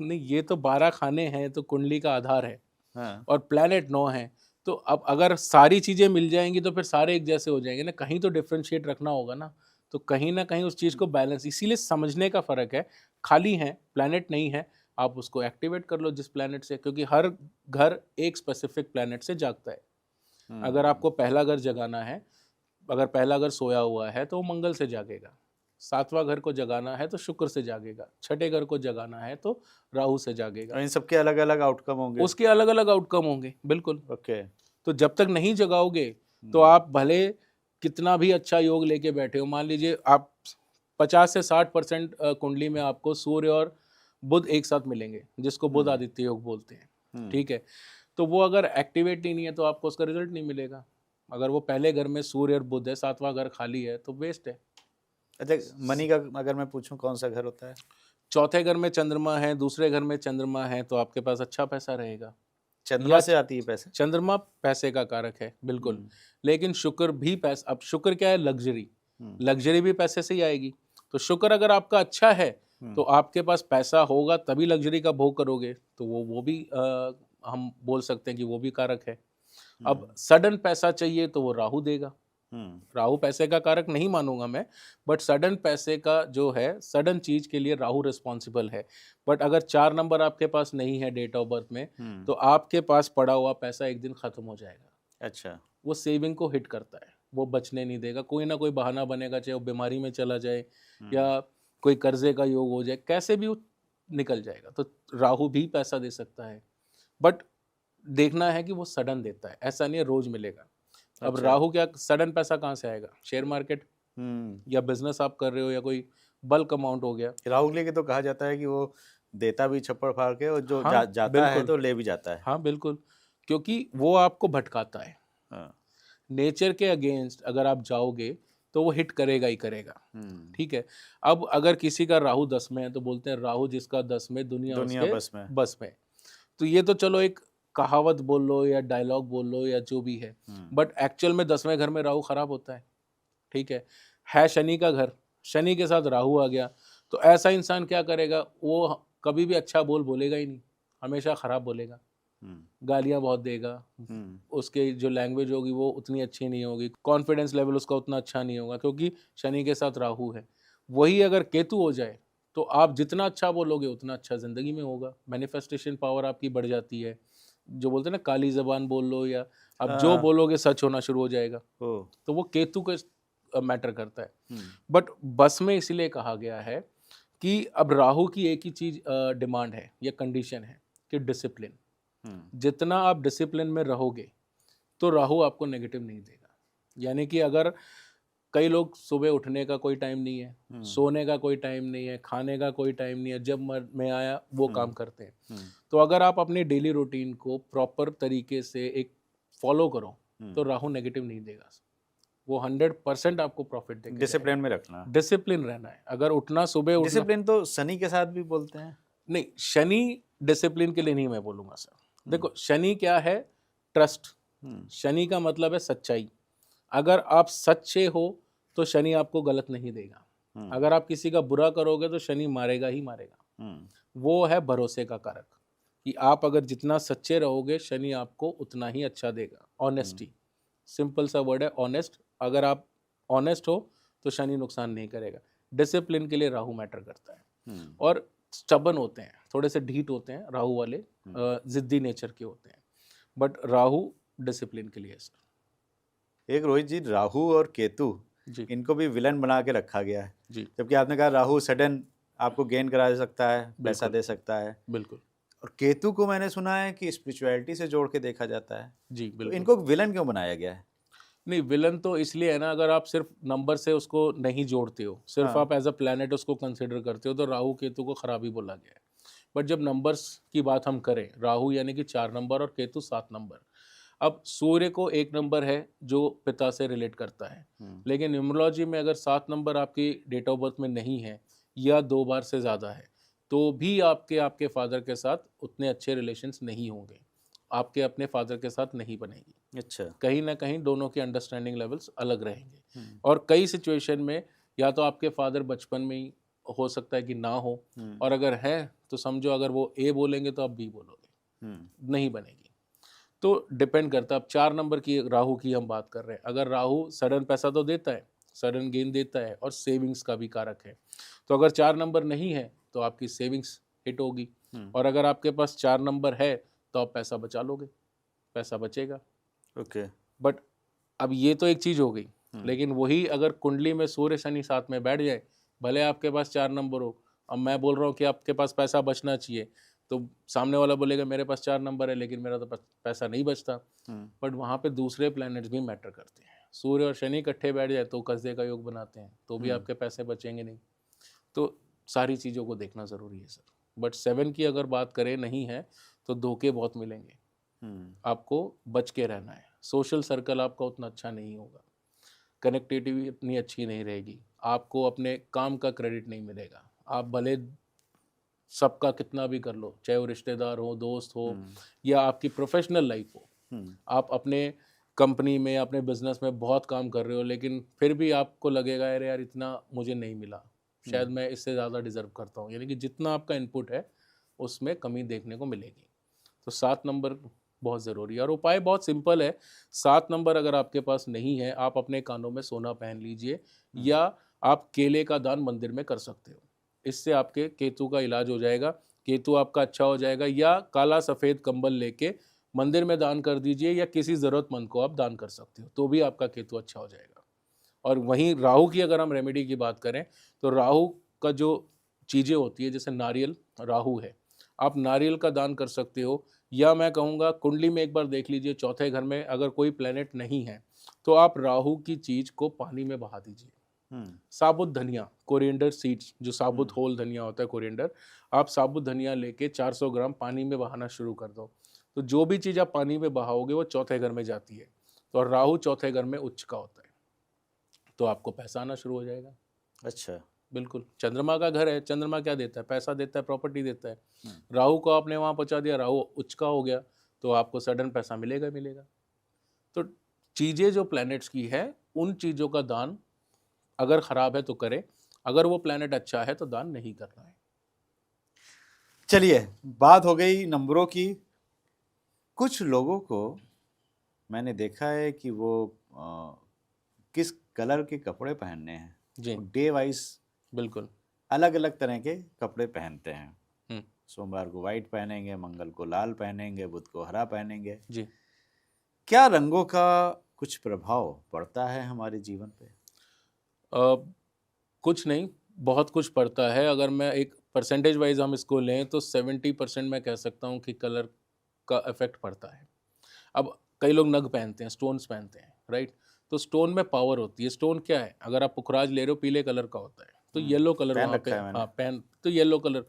नहीं, ये तो 12 खाने हैं, तो कुंडली का आधार है हाँ। और प्लैनेट 9 है। तो अब अगर सारी चीज़ें मिल जाएँगी तो फिर सारे एक जैसे हो जाएँगे ना, कहीं तो डिफरेंशिएट रखना होगा ना, तो कहीं न कहीं उस चीज़ को बैलेंस, इसीलिए समझने का फ़र्क है। खाली हैं, प्लैनेट नहीं है, आप उसको एक्टिवेट कर लो जिस प्लैनेट से, क्योंकि हर घर एक स्पेसिफिक प्लैनेट से जागता है। अगर आपको पहला घर जगाना है, अगर पहला घर सोया हुआ है तो वो मंगल से जागेगा, 7वां घर को जगाना है तो शुक्र से जागेगा, छठे घर को जगाना है तो राहु से जागेगा। और इन सबके अलग-अलग आउटकम होंगे। उसके अलग-अलग आउटकम होंगे, बिल्कुल। ओके। तो जब तक नहीं जगाओगे तो आप भले कितना भी अच्छा योग लेके बैठे हो, मान लीजिए आप 50 से 60% कुंडली में आपको सूर्य और बुध एक साथ मिलेंगे, जिसको बुध आदित्य योग बोलते हैं, ठीक है? तो वो अगर एक्टिवेट ही नहीं है तो आपको उसका रिजल्ट नहीं मिलेगा। अगर वो पहले घर में सूर्य और बुध है, 7वां घर खाली है, तो वेस्ट है। अच्छा, मनी का अगर मैं पूछूं कौन सा घर होता है? चौथे घर में चंद्रमा है, दूसरे घर में चंद्रमा है, तो आपके पास अच्छा पैसा रहेगा। चंद्रमा से आती है पैसे? चंद्रमा पैसे का कारक है, बिल्कुल। लेकिन शुक्र भी पैसा, अब शुक्र क्या है? लग्जरी। लग्जरी भी पैसे से ही आएगी। तो शुक्र अगर आपका अच्छा है तो आपके पास पैसा होगा तभी लग्जरी का भोग करोगे, तो वो भी हम बोल सकते हैं कि वो भी कारक है। अब सडन पैसा चाहिए तो वो राहु देगा। राहु पैसे का कारक नहीं मानूंगा मैं, बट सडन पैसे का जो है, सडन चीज के लिए राहु रिस्पॉन्सिबल है। बट अगर 4 नंबर आपके पास नहीं है डेट ऑफ बर्थ में, तो आपके पास पड़ा हुआ पैसा एक दिन खत्म हो जाएगा। अच्छा। वो सेविंग को हिट करता है, वो बचने नहीं देगा, कोई ना कोई बहाना बनेगा, चाहे वो बीमारी में चला जाए या कोई कर्जे का योग हो जाए, कैसे भी वो निकल जाएगा। तो राहु भी पैसा दे सकता है, बट देखना है कि वो सडन देता है, ऐसा नहीं है रोज मिलेगा। अब अच्छा। राहु क्या, सडन पैसा कहाँ से आएगा? शेयर मार्केट या बिजनेस आप कर रहे हो या कोई बल्क अमाउंट हो गया। राहु के लिए तो कहा जाता है कि वो देता भी छप्पड़ फाड़ के और जो हाँ, जाता है तो ले भी जाता है। हाँ बिल्कुल, क्योंकि वो आपको भटकाता है। हाँ। नेचर के अगेंस्ट अगर आप जाओगे तो वो हिट करेगा ही करेगा, ठीक है। अब अगर किसी का राहु 10 में है तो बोलते हैं राहु जिसका 10 में, दुनिया दुनिया उसके बस में। बस में। तो ये तो चलो एक कहावत बोल लो या डायलॉग बोल लो या जो भी है, बट एक्चुअल में 10वें घर में राहु खराब होता है, ठीक है शनि का घर, शनि के साथ राहु आ गया, तो ऐसा इंसान क्या करेगा? वो कभी भी अच्छा बोलेगा ही नहीं, हमेशा खराब बोलेगा, गालियां बहुत देगा, उसके जो लैंग्वेज होगी वो उतनी अच्छी नहीं होगी, कॉन्फिडेंस लेवल उसका उतना अच्छा नहीं होगा, क्योंकि शनि के साथ राहु है। वही अगर केतु हो जाए तो आप जितना अच्छा बोलोगे उतना अच्छा जिंदगी में होगा, मैनिफेस्टेशन पावर आपकी बढ़ जाती है। जो बोलते हैं ना, काली जबान बोल लो, या आप जो बोलोगे सच होना शुरू हो जाएगा। तो वो केतु का मैटर करता है। बट बस में इसीलिए कहा गया है कि अब राहु की एक ही चीज डिमांड है या कंडीशन है कि डिसिप्लिन। जितना आप डिसिप्लिन में रहोगे तो राहु आपको नेगेटिव नहीं देगा। यानी कि अगर कई लोग सुबह उठने का कोई टाइम नहीं है, सोने का कोई टाइम नहीं है, खाने का कोई टाइम नहीं है, जब मैं आया वो काम करते हैं, तो अगर आप अपनी डेली रूटीन को प्रॉपर तरीके से एक फॉलो करो तो राहु नेगेटिव नहीं देगा, वो 100% आपको प्रॉफिट देगा। डिसिप्लिन में रखना, डिसिप्लिन रहना है। अगर उठना सुबह उठना, डिसिप्लिन तो शनि के साथ भी बोलते हैं। नहीं, शनि डिसिप्लिन के लिए नहीं मैं बोलूंगा सर। देखो शनि क्या है, ट्रस्ट। शनि का मतलब है सच्चाई। अगर आप सच्चे हो तो शनि आपको गलत नहीं देगा। अगर आप किसी का बुरा करोगे तो शनि मारेगा ही मारेगा। वो है भरोसे का कारक, कि आप अगर जितना सच्चे रहोगे शनि आपको उतना ही अच्छा देगा। ऑनेस्टी, सिंपल सा वर्ड है ऑनेस्ट। अगर आप ऑनेस्ट हो तो शनि नुकसान नहीं करेगा। डिसिप्लिन के लिए राहु मैटर करता है। और स्टबन होते हैं, थोड़े से ढीठ होते हैं राहु वाले, जिद्दी नेचर के होते हैं, बट राहु डिसिप्लिन के लिए है सर। एक रोहित जी, राहु और केतु जी इनको भी विलन बना के रखा गया है। जी जबकि आपने कहा राहु सडन आपको गेन करा सकता है, पैसा बिल्कुल। दे सकता है, बिल्कुल और केतु को मैंने सुना है कि स्पिरिचुअलिटी से जोड़ के देखा जाता है। जी तो बिल्कुल। इनको विलन क्यों बनाया गया है? नहीं, विलन तो इसलिए है ना, अगर आप सिर्फ नंबर से उसको नहीं जोड़ते हो, सिर्फ हाँ। आप एज अ प्लैनेट उसको कंसिडर करते हो, तो राहु केतु को खराबी बोला गया है। बट जब नंबर्स की बात हम करें, राहु यानी कि 4 नंबर और केतु 7 नंबर। अब सूर्य को 1 नंबर है जो पिता से रिलेट करता है, लेकिन न्यूमरोलॉजी में अगर 7 नंबर आपकी डेट ऑफ बर्थ में नहीं है या 2 बार से ज़्यादा है, तो भी आपके आपके फादर के साथ उतने अच्छे रिलेशंस नहीं होंगे, आपके अपने फादर के साथ नहीं बनेगी। अच्छा। कहीं ना कहीं दोनों के अंडरस्टैंडिंग लेवल्स अलग रहेंगे। और कई सिचुएशन में या तो आपके फादर बचपन में ही हो सकता है कि ना हो, और अगर है तो समझो अगर वो ए बोलेंगे तो आप बी बोलोगे, नहीं बनेगी। तो डिपेंड करता है। अब 4 नंबर की राहु की हम बात कर रहे हैं, अगर राहु सडन पैसा तो देता है, सडन गेन देता है, और सेविंग्स का भी कारक है, तो अगर 4 नंबर नहीं है तो आपकी सेविंग्स हिट होगी। और अगर आपके पास 4 नंबर है तो आप पैसा बचा लोगे, पैसा बचेगा। ओके। बट अब ये तो एक चीज हो गई, लेकिन वही अगर कुंडली में सूर्य शनि साथ में बैठ जाए, भले आपके पास 4 नंबर हो, अब मैं बोल रहा हूँ कि आपके पास पैसा बचना चाहिए, तो सामने वाला बोलेगा मेरे पास 4 नंबर है लेकिन मेरा तो पैसा नहीं बचता। बट वहाँ पे दूसरे प्लैनेट्स भी मैटर करते हैं। सूर्य और शनि इकट्ठे बैठ जाए तो कस्बे का योग बनाते हैं, तो भी आपके पैसे बचेंगे नहीं। तो सारी चीज़ों को देखना ज़रूरी है सर। बट 7 की अगर बात करें, नहीं है तो धोखे बहुत मिलेंगे, आपको बच के रहना है। सोशल सर्कल आपका उतना अच्छा नहीं होगा, कनेक्टिविटी इतनी अच्छी नहीं रहेगी, आपको अपने काम का क्रेडिट नहीं मिलेगा। आप भले सबका कितना भी कर लो, चाहे वो रिश्तेदार हो, दोस्त हो, या आपकी प्रोफेशनल लाइफ हो, आप अपने कंपनी में, अपने बिजनेस में बहुत काम कर रहे हो, लेकिन फिर भी आपको लगेगा अरे यार इतना मुझे नहीं मिला, शायद मैं इससे ज़्यादा डिजर्व करता हूँ। यानी कि जितना आपका इनपुट है उसमें कमी देखने को मिलेगी। तो 7 नंबर बहुत ज़रूरी है, और उपाय बहुत सिंपल है। 7 नंबर अगर आपके पास नहीं है, आप अपने कानों में सोना पहन लीजिए, या आप केले का दान मंदिर में कर सकते हो, इससे आपके केतु का इलाज हो जाएगा, केतु आपका अच्छा हो जाएगा। या काला सफ़ेद कंबल लेके मंदिर में दान कर दीजिए, या किसी ज़रूरतमंद को आप दान कर सकते हो, तो भी आपका केतु अच्छा हो जाएगा। और वहीं राहु की अगर हम रेमेडी की बात करें, तो राहु का जो चीज़ें होती है, जैसे नारियल, राहु है, आप नारियल का दान कर सकते हो। या मैं कहूँगा कुंडली में एक बार देख लीजिए, चौथे घर में अगर कोई प्लेनेट नहीं है तो आप राहु की चीज़ को पानी में बहा दीजिए। साबुत धनिया, कोरिएंडर सीड्स, जो साबुत होल धनिया होता है कोरिएंडर, आप साबुत धनिया लेके 400 ग्राम पानी में बहाना शुरू कर दो, तो जो भी चीज़ आप पानी में बहाओगे वो चौथे घर में जाती है। तो राहु चौथे घर में उच्च का होता है, तो आपको पैसा आना शुरू हो जाएगा। अच्छा। बिल्कुल, चंद्रमा का घर है, चंद्रमा क्या देता है? पैसा देता है, प्रॉपर्टी देता है। राहु को आपने वहाँ पहुँचा दिया, राहु उच्च का हो गया, तो आपको सडन पैसा मिलेगा मिलेगा। तो चीज़ें जो प्लैनेट्स की है, उन चीज़ों का दान अगर खराब है तो करें, अगर वो प्लैनेट अच्छा है तो दान नहीं करना है। चलिए, बात हो गई नंबरों की। कुछ लोगों को मैंने देखा है कि वो किस कलर के कपड़े पहनने हैं, जी डे वाइज बिल्कुल। अलग अलग तरह के कपड़े पहनते हैं। सोमवार को वाइट पहनेंगे, मंगल को लाल पहनेंगे, बुध को हरा पहनेंगे। जी, क्या रंगों का कुछ प्रभाव पड़ता है हमारे जीवन पे? कुछ नहीं, बहुत कुछ पड़ता है। अगर मैं एक परसेंटेज वाइज हम इसको लें तो 70% मैं कह सकता हूँ कि कलर का इफेक्ट पड़ता है। अब कई लोग नग पहनते हैं, स्टोन्स पहनते हैं, राइट? तो स्टोन में पावर होती है। स्टोन क्या है? अगर आप पुखराज ले रहे हो, पीले कलर का होता है, तो येलो कलर पहन वहाँ पे, रखा है मैंने। हाँ पहन, तो येलो कलर।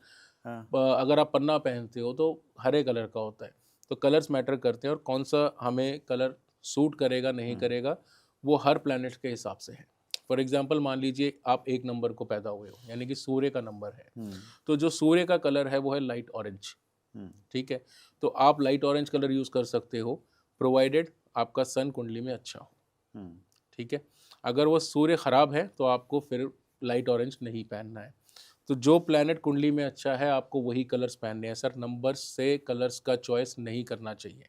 हाँ। अगर आप पन्ना पहनते हो तो हरे कलर का होता है। तो कलर्स मैटर करते हैं, और कौन सा हमें कलर सूट करेगा नहीं करेगा वो हर प्लैनेट के हिसाब से है। फॉर एग्जाम्पल मान लीजिए आप 1 नंबर को पैदा हुए हो, यानी कि सूर्य का नंबर है, तो जो सूर्य का कलर है वो है लाइट ऑरेंज, ठीक है? तो आप लाइट ऑरेंज कलर यूज़ कर सकते हो। प्रोवाइडेड आपका सन कुंडली में अच्छा हो, हम्म, ठीक है। अगर वो सूर्य खराब है तो आपको फिर लाइट ऑरेंज नहीं पहनना है। तो जो प्लैनेट कुंडली में अच्छा है आपको वही कलर्स पहनने हैं सर, नंबर से कलर्स का चॉइस नहीं करना चाहिए,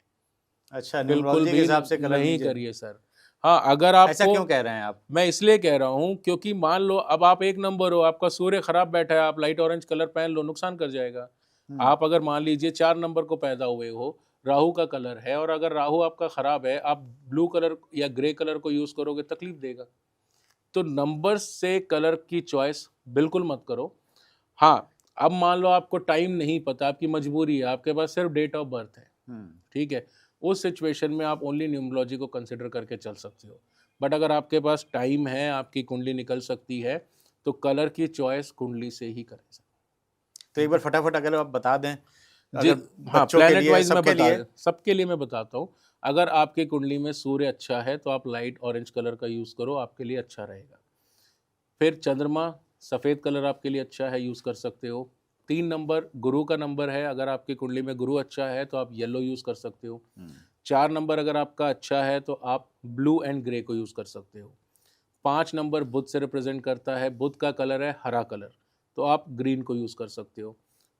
अच्छा, बिल्कुल न्यूमरोलॉजी के भी हिसाब से कलर नहीं लीजिए। करिए सर। हाँ, अगर ऐसा आपको, क्यों कह रहे हैं आप? मैं इसलिए कह रहा हूँ क्योंकि मान लो अब आप एक नंबर हो, आपका सूर्य खराब बैठा है, आप लाइट ऑरेंज कलर पहन लो, नुकसान कर जाएगा। हम्म, आप अगर मान लीजिए 4 नंबर को पैदा हुए हो, राहु का कलर है और अगर राहु आपका खराब है, आप ब्लू कलर या ग्रे कलर को यूज करोगे, तकलीफ देगा। तो नंबर से कलर की चॉइस बिल्कुल मत करो। हाँ, अब मान लो आपको टाइम नहीं पता, आपकी मजबूरी है, आपके पास सिर्फ डेट ऑफ बर्थ है, हम्म, ठीक है। उस सिचुएशन में आप ओनली न्यूमरोलॉजी को कंसिडर करके चल सकते हो। बट अगर आपके पास टाइम है, आपकी कुंडली निकल सकती है, तो कलर की चॉइस कुंडली से ही करें सर। तो एक बार फटाफट अगर आप बता दें, जी, अगर हाँ, बच्चों के प्लैनेट लिए, वाइज मैं सबके बता लिए। सबके लिए मैं बताता हूँ। अगर आपकी कुंडली में सूर्य अच्छा है तो आप लाइट ऑरेंज कलर का यूज़ करो, आपके लिए अच्छा रहेगा। फिर चंद्रमा, सफ़ेद कलर आपके लिए अच्छा है, यूज़ कर सकते हो। 3 नंबर गुरु का नंबर है, अगर आपकी कुंडली में गुरु अच्छा है तो आप येलो यूज़ कर सकते हो। 4 नंबर अगर आपका अच्छा है तो आप ब्लू एंड ग्रे को यूज़ कर सकते हो। 5 नंबर बुध से रिप्रेजेंट करता है, बुध का कलर है हरा कलर, तो आप ग्रीन को यूज़ कर सकते हो।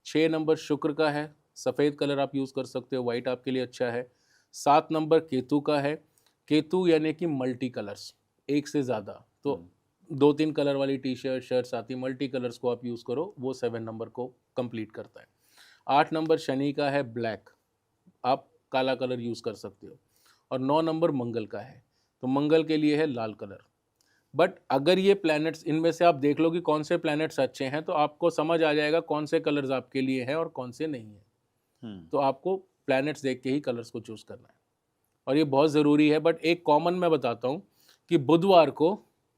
6 नंबर शुक्र का है, सफ़ेद कलर आप यूज़ कर सकते हो, वाइट आपके लिए अच्छा है। 7 नंबर केतु का है, केतु यानी कि मल्टी कलर्स, एक से ज़्यादा, तो 2-3 कलर वाली टी-शर्ट, शर्ट्स आती हैं, मल्टी कलर्स को आप यूज़ करो, वो 7 नंबर को कंप्लीट करता है। 8 नंबर शनि का है ब्लैक, आप काला कलर यूज़ कर सकते हो। और 9 नंबर मंगल का है, तो मंगल के लिए है लाल कलर। बट अगर ये प्लैनेट्स, इनमें से आप देख लो कि कौन से प्लैनेट्स अच्छे हैं, तो आपको समझ आ जाएगा कौन से कलर्स आपके लिए हैं और कौन से नहीं हैं। तो आपको प्लैनेट्स देख के ही कलर्स को चूज़ करना है और ये बहुत ज़रूरी है। बट एक कॉमन मैं बताता हूँ कि बुधवार को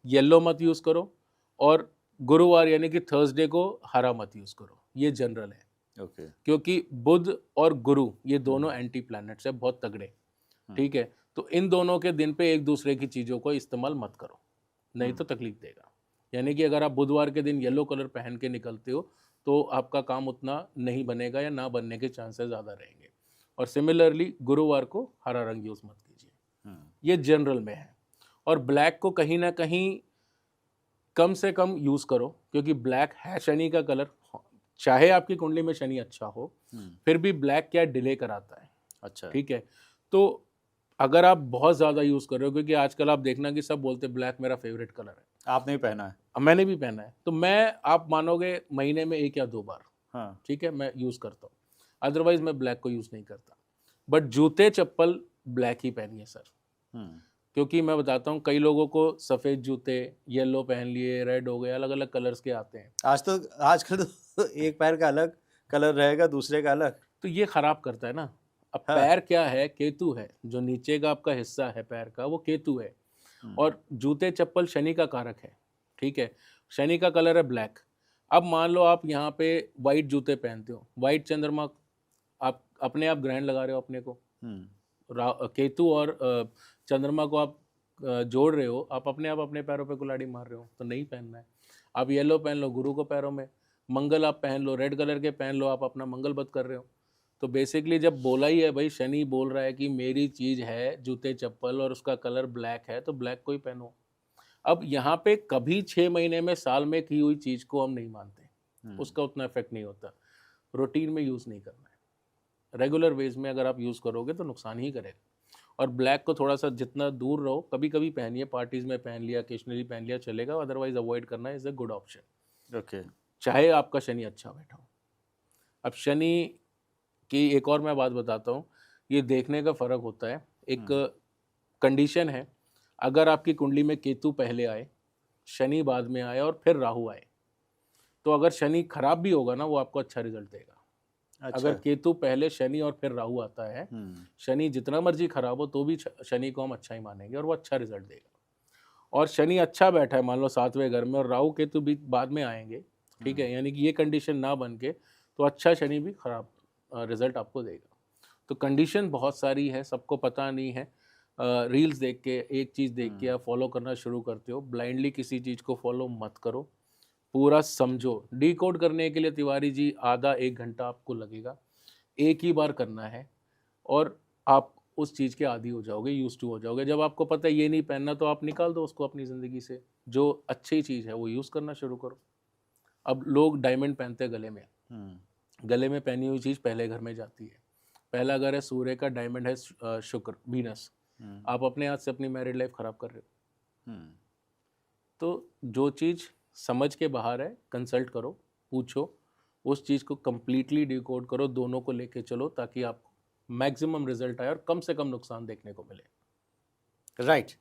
येलो मत यूज़ करो और गुरुवार यानी कि थर्सडे को हरा मत यूज़ करो, ये जनरल है। ओके। क्योंकि बुध और गुरु ये दोनों एंटी प्लैनेट्स हैं, बहुत तगड़े, ठीक है। तो इन दोनों के दिन पे एक दूसरे की चीज़ों को इस्तेमाल मत करो, नहीं तो तकलीफ देगा। यानी कि अगर आप बुधवार के दिन येलो कलर पहन के निकलते हो तो आपका काम उतना नहीं बनेगा या ना बनने के चांसेस ज़्यादा रहेंगे। और सिमिलरली गुरुवार को हरा रंग यूज़ मत कीजिए, ये जनरल में है। और ब्लैक को कहीं ना कहीं कम से कम यूज़ करो, क्योंकि ब्लैक है शनि का कलर। चाहे आपकी कुंडली में शनि अच्छा हो, फिर भी ब्लैक क्या डिले कराता है, अच्छा। ठीक है। तो अगर आप बहुत ज़्यादा यूज़ कर रहे हो, क्योंकि आजकल आप देखना कि सब बोलते हैं ब्लैक मेरा फेवरेट कलर है, आपने भी पहना है? अब मैंने भी पहना है, तो मैं, आप मानोगे महीने में 1 या 2 बार, हाँ। ठीक है, मैं यूज़ करता हूँ। अदरवाइज़ मैं ब्लैक को यूज़ नहीं करता। बट जूते चप्पल ब्लैक ही पहनिए सर, क्योंकि मैं बताता हूँ कई लोगों को सफ़ेद जूते, येलो पहन लिए, रेड हो गए, अलग अलग कलर्स के आते हैं, आजकल तो एक पैर का अलग कलर रहेगा, दूसरे का अलग। तो ये ख़राब करता है ना। अब हाँ। पैर क्या है, केतु है, जो नीचे का आपका हिस्सा है पैर का वो केतु है। और जूते चप्पल शनि का कारक है, ठीक है। शनि का कलर है ब्लैक। अब मान लो आप यहाँ पे वाइट जूते पहनते हो, वाइट चंद्रमा, आप अपने आप ग्रहण लगा रहे हो अपने को, केतु और चंद्रमा को आप जोड़ रहे हो, आप अपने अपने पैरों पे कुल्हाड़ी मार रहे हो, तो नहीं पहनना है। आप येलो पहन लो गुरु को पैरों में, मंगल आप पहन लो, रेड कलर के पहन लो, आप अपना मंगल बद कर रहे हो। तो बेसिकली जब बोला ही है भाई, शनि बोल रहा है कि मेरी चीज़ है जूते चप्पल और उसका कलर ब्लैक है, तो ब्लैक को ही पहनो। अब यहाँ पे कभी 6 महीने में, साल में की हुई चीज़ को हम नहीं मानते, उसका उतना इफेक्ट नहीं होता। रूटीन में यूज़ नहीं करना है, रेगुलर वेज में अगर आप यूज़ करोगे तो नुकसान ही करेगा। और ब्लैक को थोड़ा सा जितना दूर रहो, कभी कभी पहनिए, पार्टीज़ में पहन लिया, ओकेशनली पहन लिया, चलेगा, अदरवाइज अवॉइड करना is a good option, okay. चाहे आपका शनि अच्छा बैठा हो। अब शनि की एक और मैं बात बताता हूँ, ये देखने का फ़र्क होता है। एक कंडीशन है, अगर आपकी कुंडली में केतु पहले आए, शनि बाद में आए और फिर राहु आए, तो अगर शनि खराब भी होगा ना, वो आपको अच्छा रिजल्ट देगा। अच्छा। अगर केतु पहले शनि और फिर राहु आता है, शनि जितना मर्जी खराब हो तो भी शनि को हम अच्छा ही मानेंगे और वो अच्छा रिजल्ट देगा। और शनि अच्छा बैठा है मान लो 7वें घर में और राहु केतु भी बाद में आएंगे, ठीक है, यानी कि ये कंडीशन ना बन के, तो अच्छा शनि भी खराब रिजल्ट आपको देगा। तो कंडीशन बहुत सारी है, सबको पता नहीं है। रील्स देख के, एक चीज़ देख के आप फॉलो करना शुरू करते हो, ब्लाइंडली किसी चीज़ को फॉलो मत करो, पूरा समझो। डिकोड करने के लिए तिवारी जी आधा 1 घंटा आपको लगेगा, एक ही बार करना है। और आप उस चीज़ के आदी हो जाओगे, यूज़ टू हो जाओगे। जब आपको पता है ये नहीं पहनना तो आप निकाल दो उसको अपनी ज़िंदगी से। जो अच्छी चीज़ है वो यूज़ करना शुरू करो। अब लोग डायमंड पहनते हैं गले में। गले में पहनी हुई चीज़ पहले घर में जाती है। पहला घर है सूर्य का, डायमंड है शुक्र, वीनस। आप अपने हाथ से अपनी मैरिड लाइफ खराब कर रहे हो। तो जो चीज़ समझ के बाहर है, कंसल्ट करो, पूछो, उस चीज़ को कंप्लीटली डिकोड करो, दोनों को लेके चलो ताकि आपको मैक्सिमम रिजल्ट आए और कम से कम नुकसान देखने को मिले। राइट।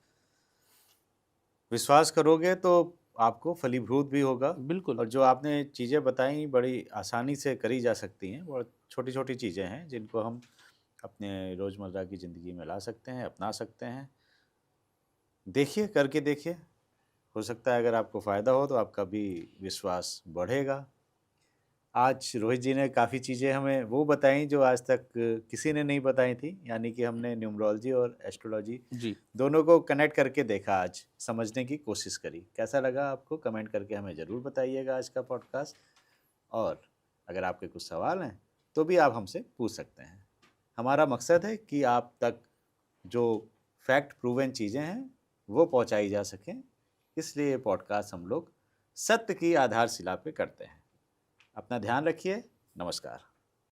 विश्वास करोगे तो आपको फलीभूत भी होगा। बिल्कुल। और जो आपने चीज़ें बताई बड़ी आसानी से करी जा सकती हैं, बहुत छोटी छोटी चीज़ें हैं जिनको हम अपने रोज़मर्रा की ज़िंदगी में ला सकते हैं, अपना सकते हैं। देखिए, करके देखिए, हो सकता है अगर आपको फ़ायदा हो तो आपका भी विश्वास बढ़ेगा। आज रोहित जी ने काफ़ी चीज़ें हमें वो बताई जो आज तक किसी ने नहीं बताई थी, यानी कि हमने न्यूमरोलॉजी और एस्ट्रोलॉजी जी। दोनों को कनेक्ट करके देखा, आज समझने की कोशिश करी। कैसा लगा आपको? कमेंट करके हमें ज़रूर बताइएगा आज का पॉडकास्ट। और अगर आपके कुछ सवाल हैं तो भी आप हमसे पूछ सकते हैं। हमारा मकसद है कि आप तक जो फैक्ट प्रूवन चीज़ें हैं वो पहुंचाई जा सकें, इसलिए ये पॉडकास्ट हम लोग सत्य की आधारशिला पे करते हैं। अपना ध्यान रखिए। नमस्कार।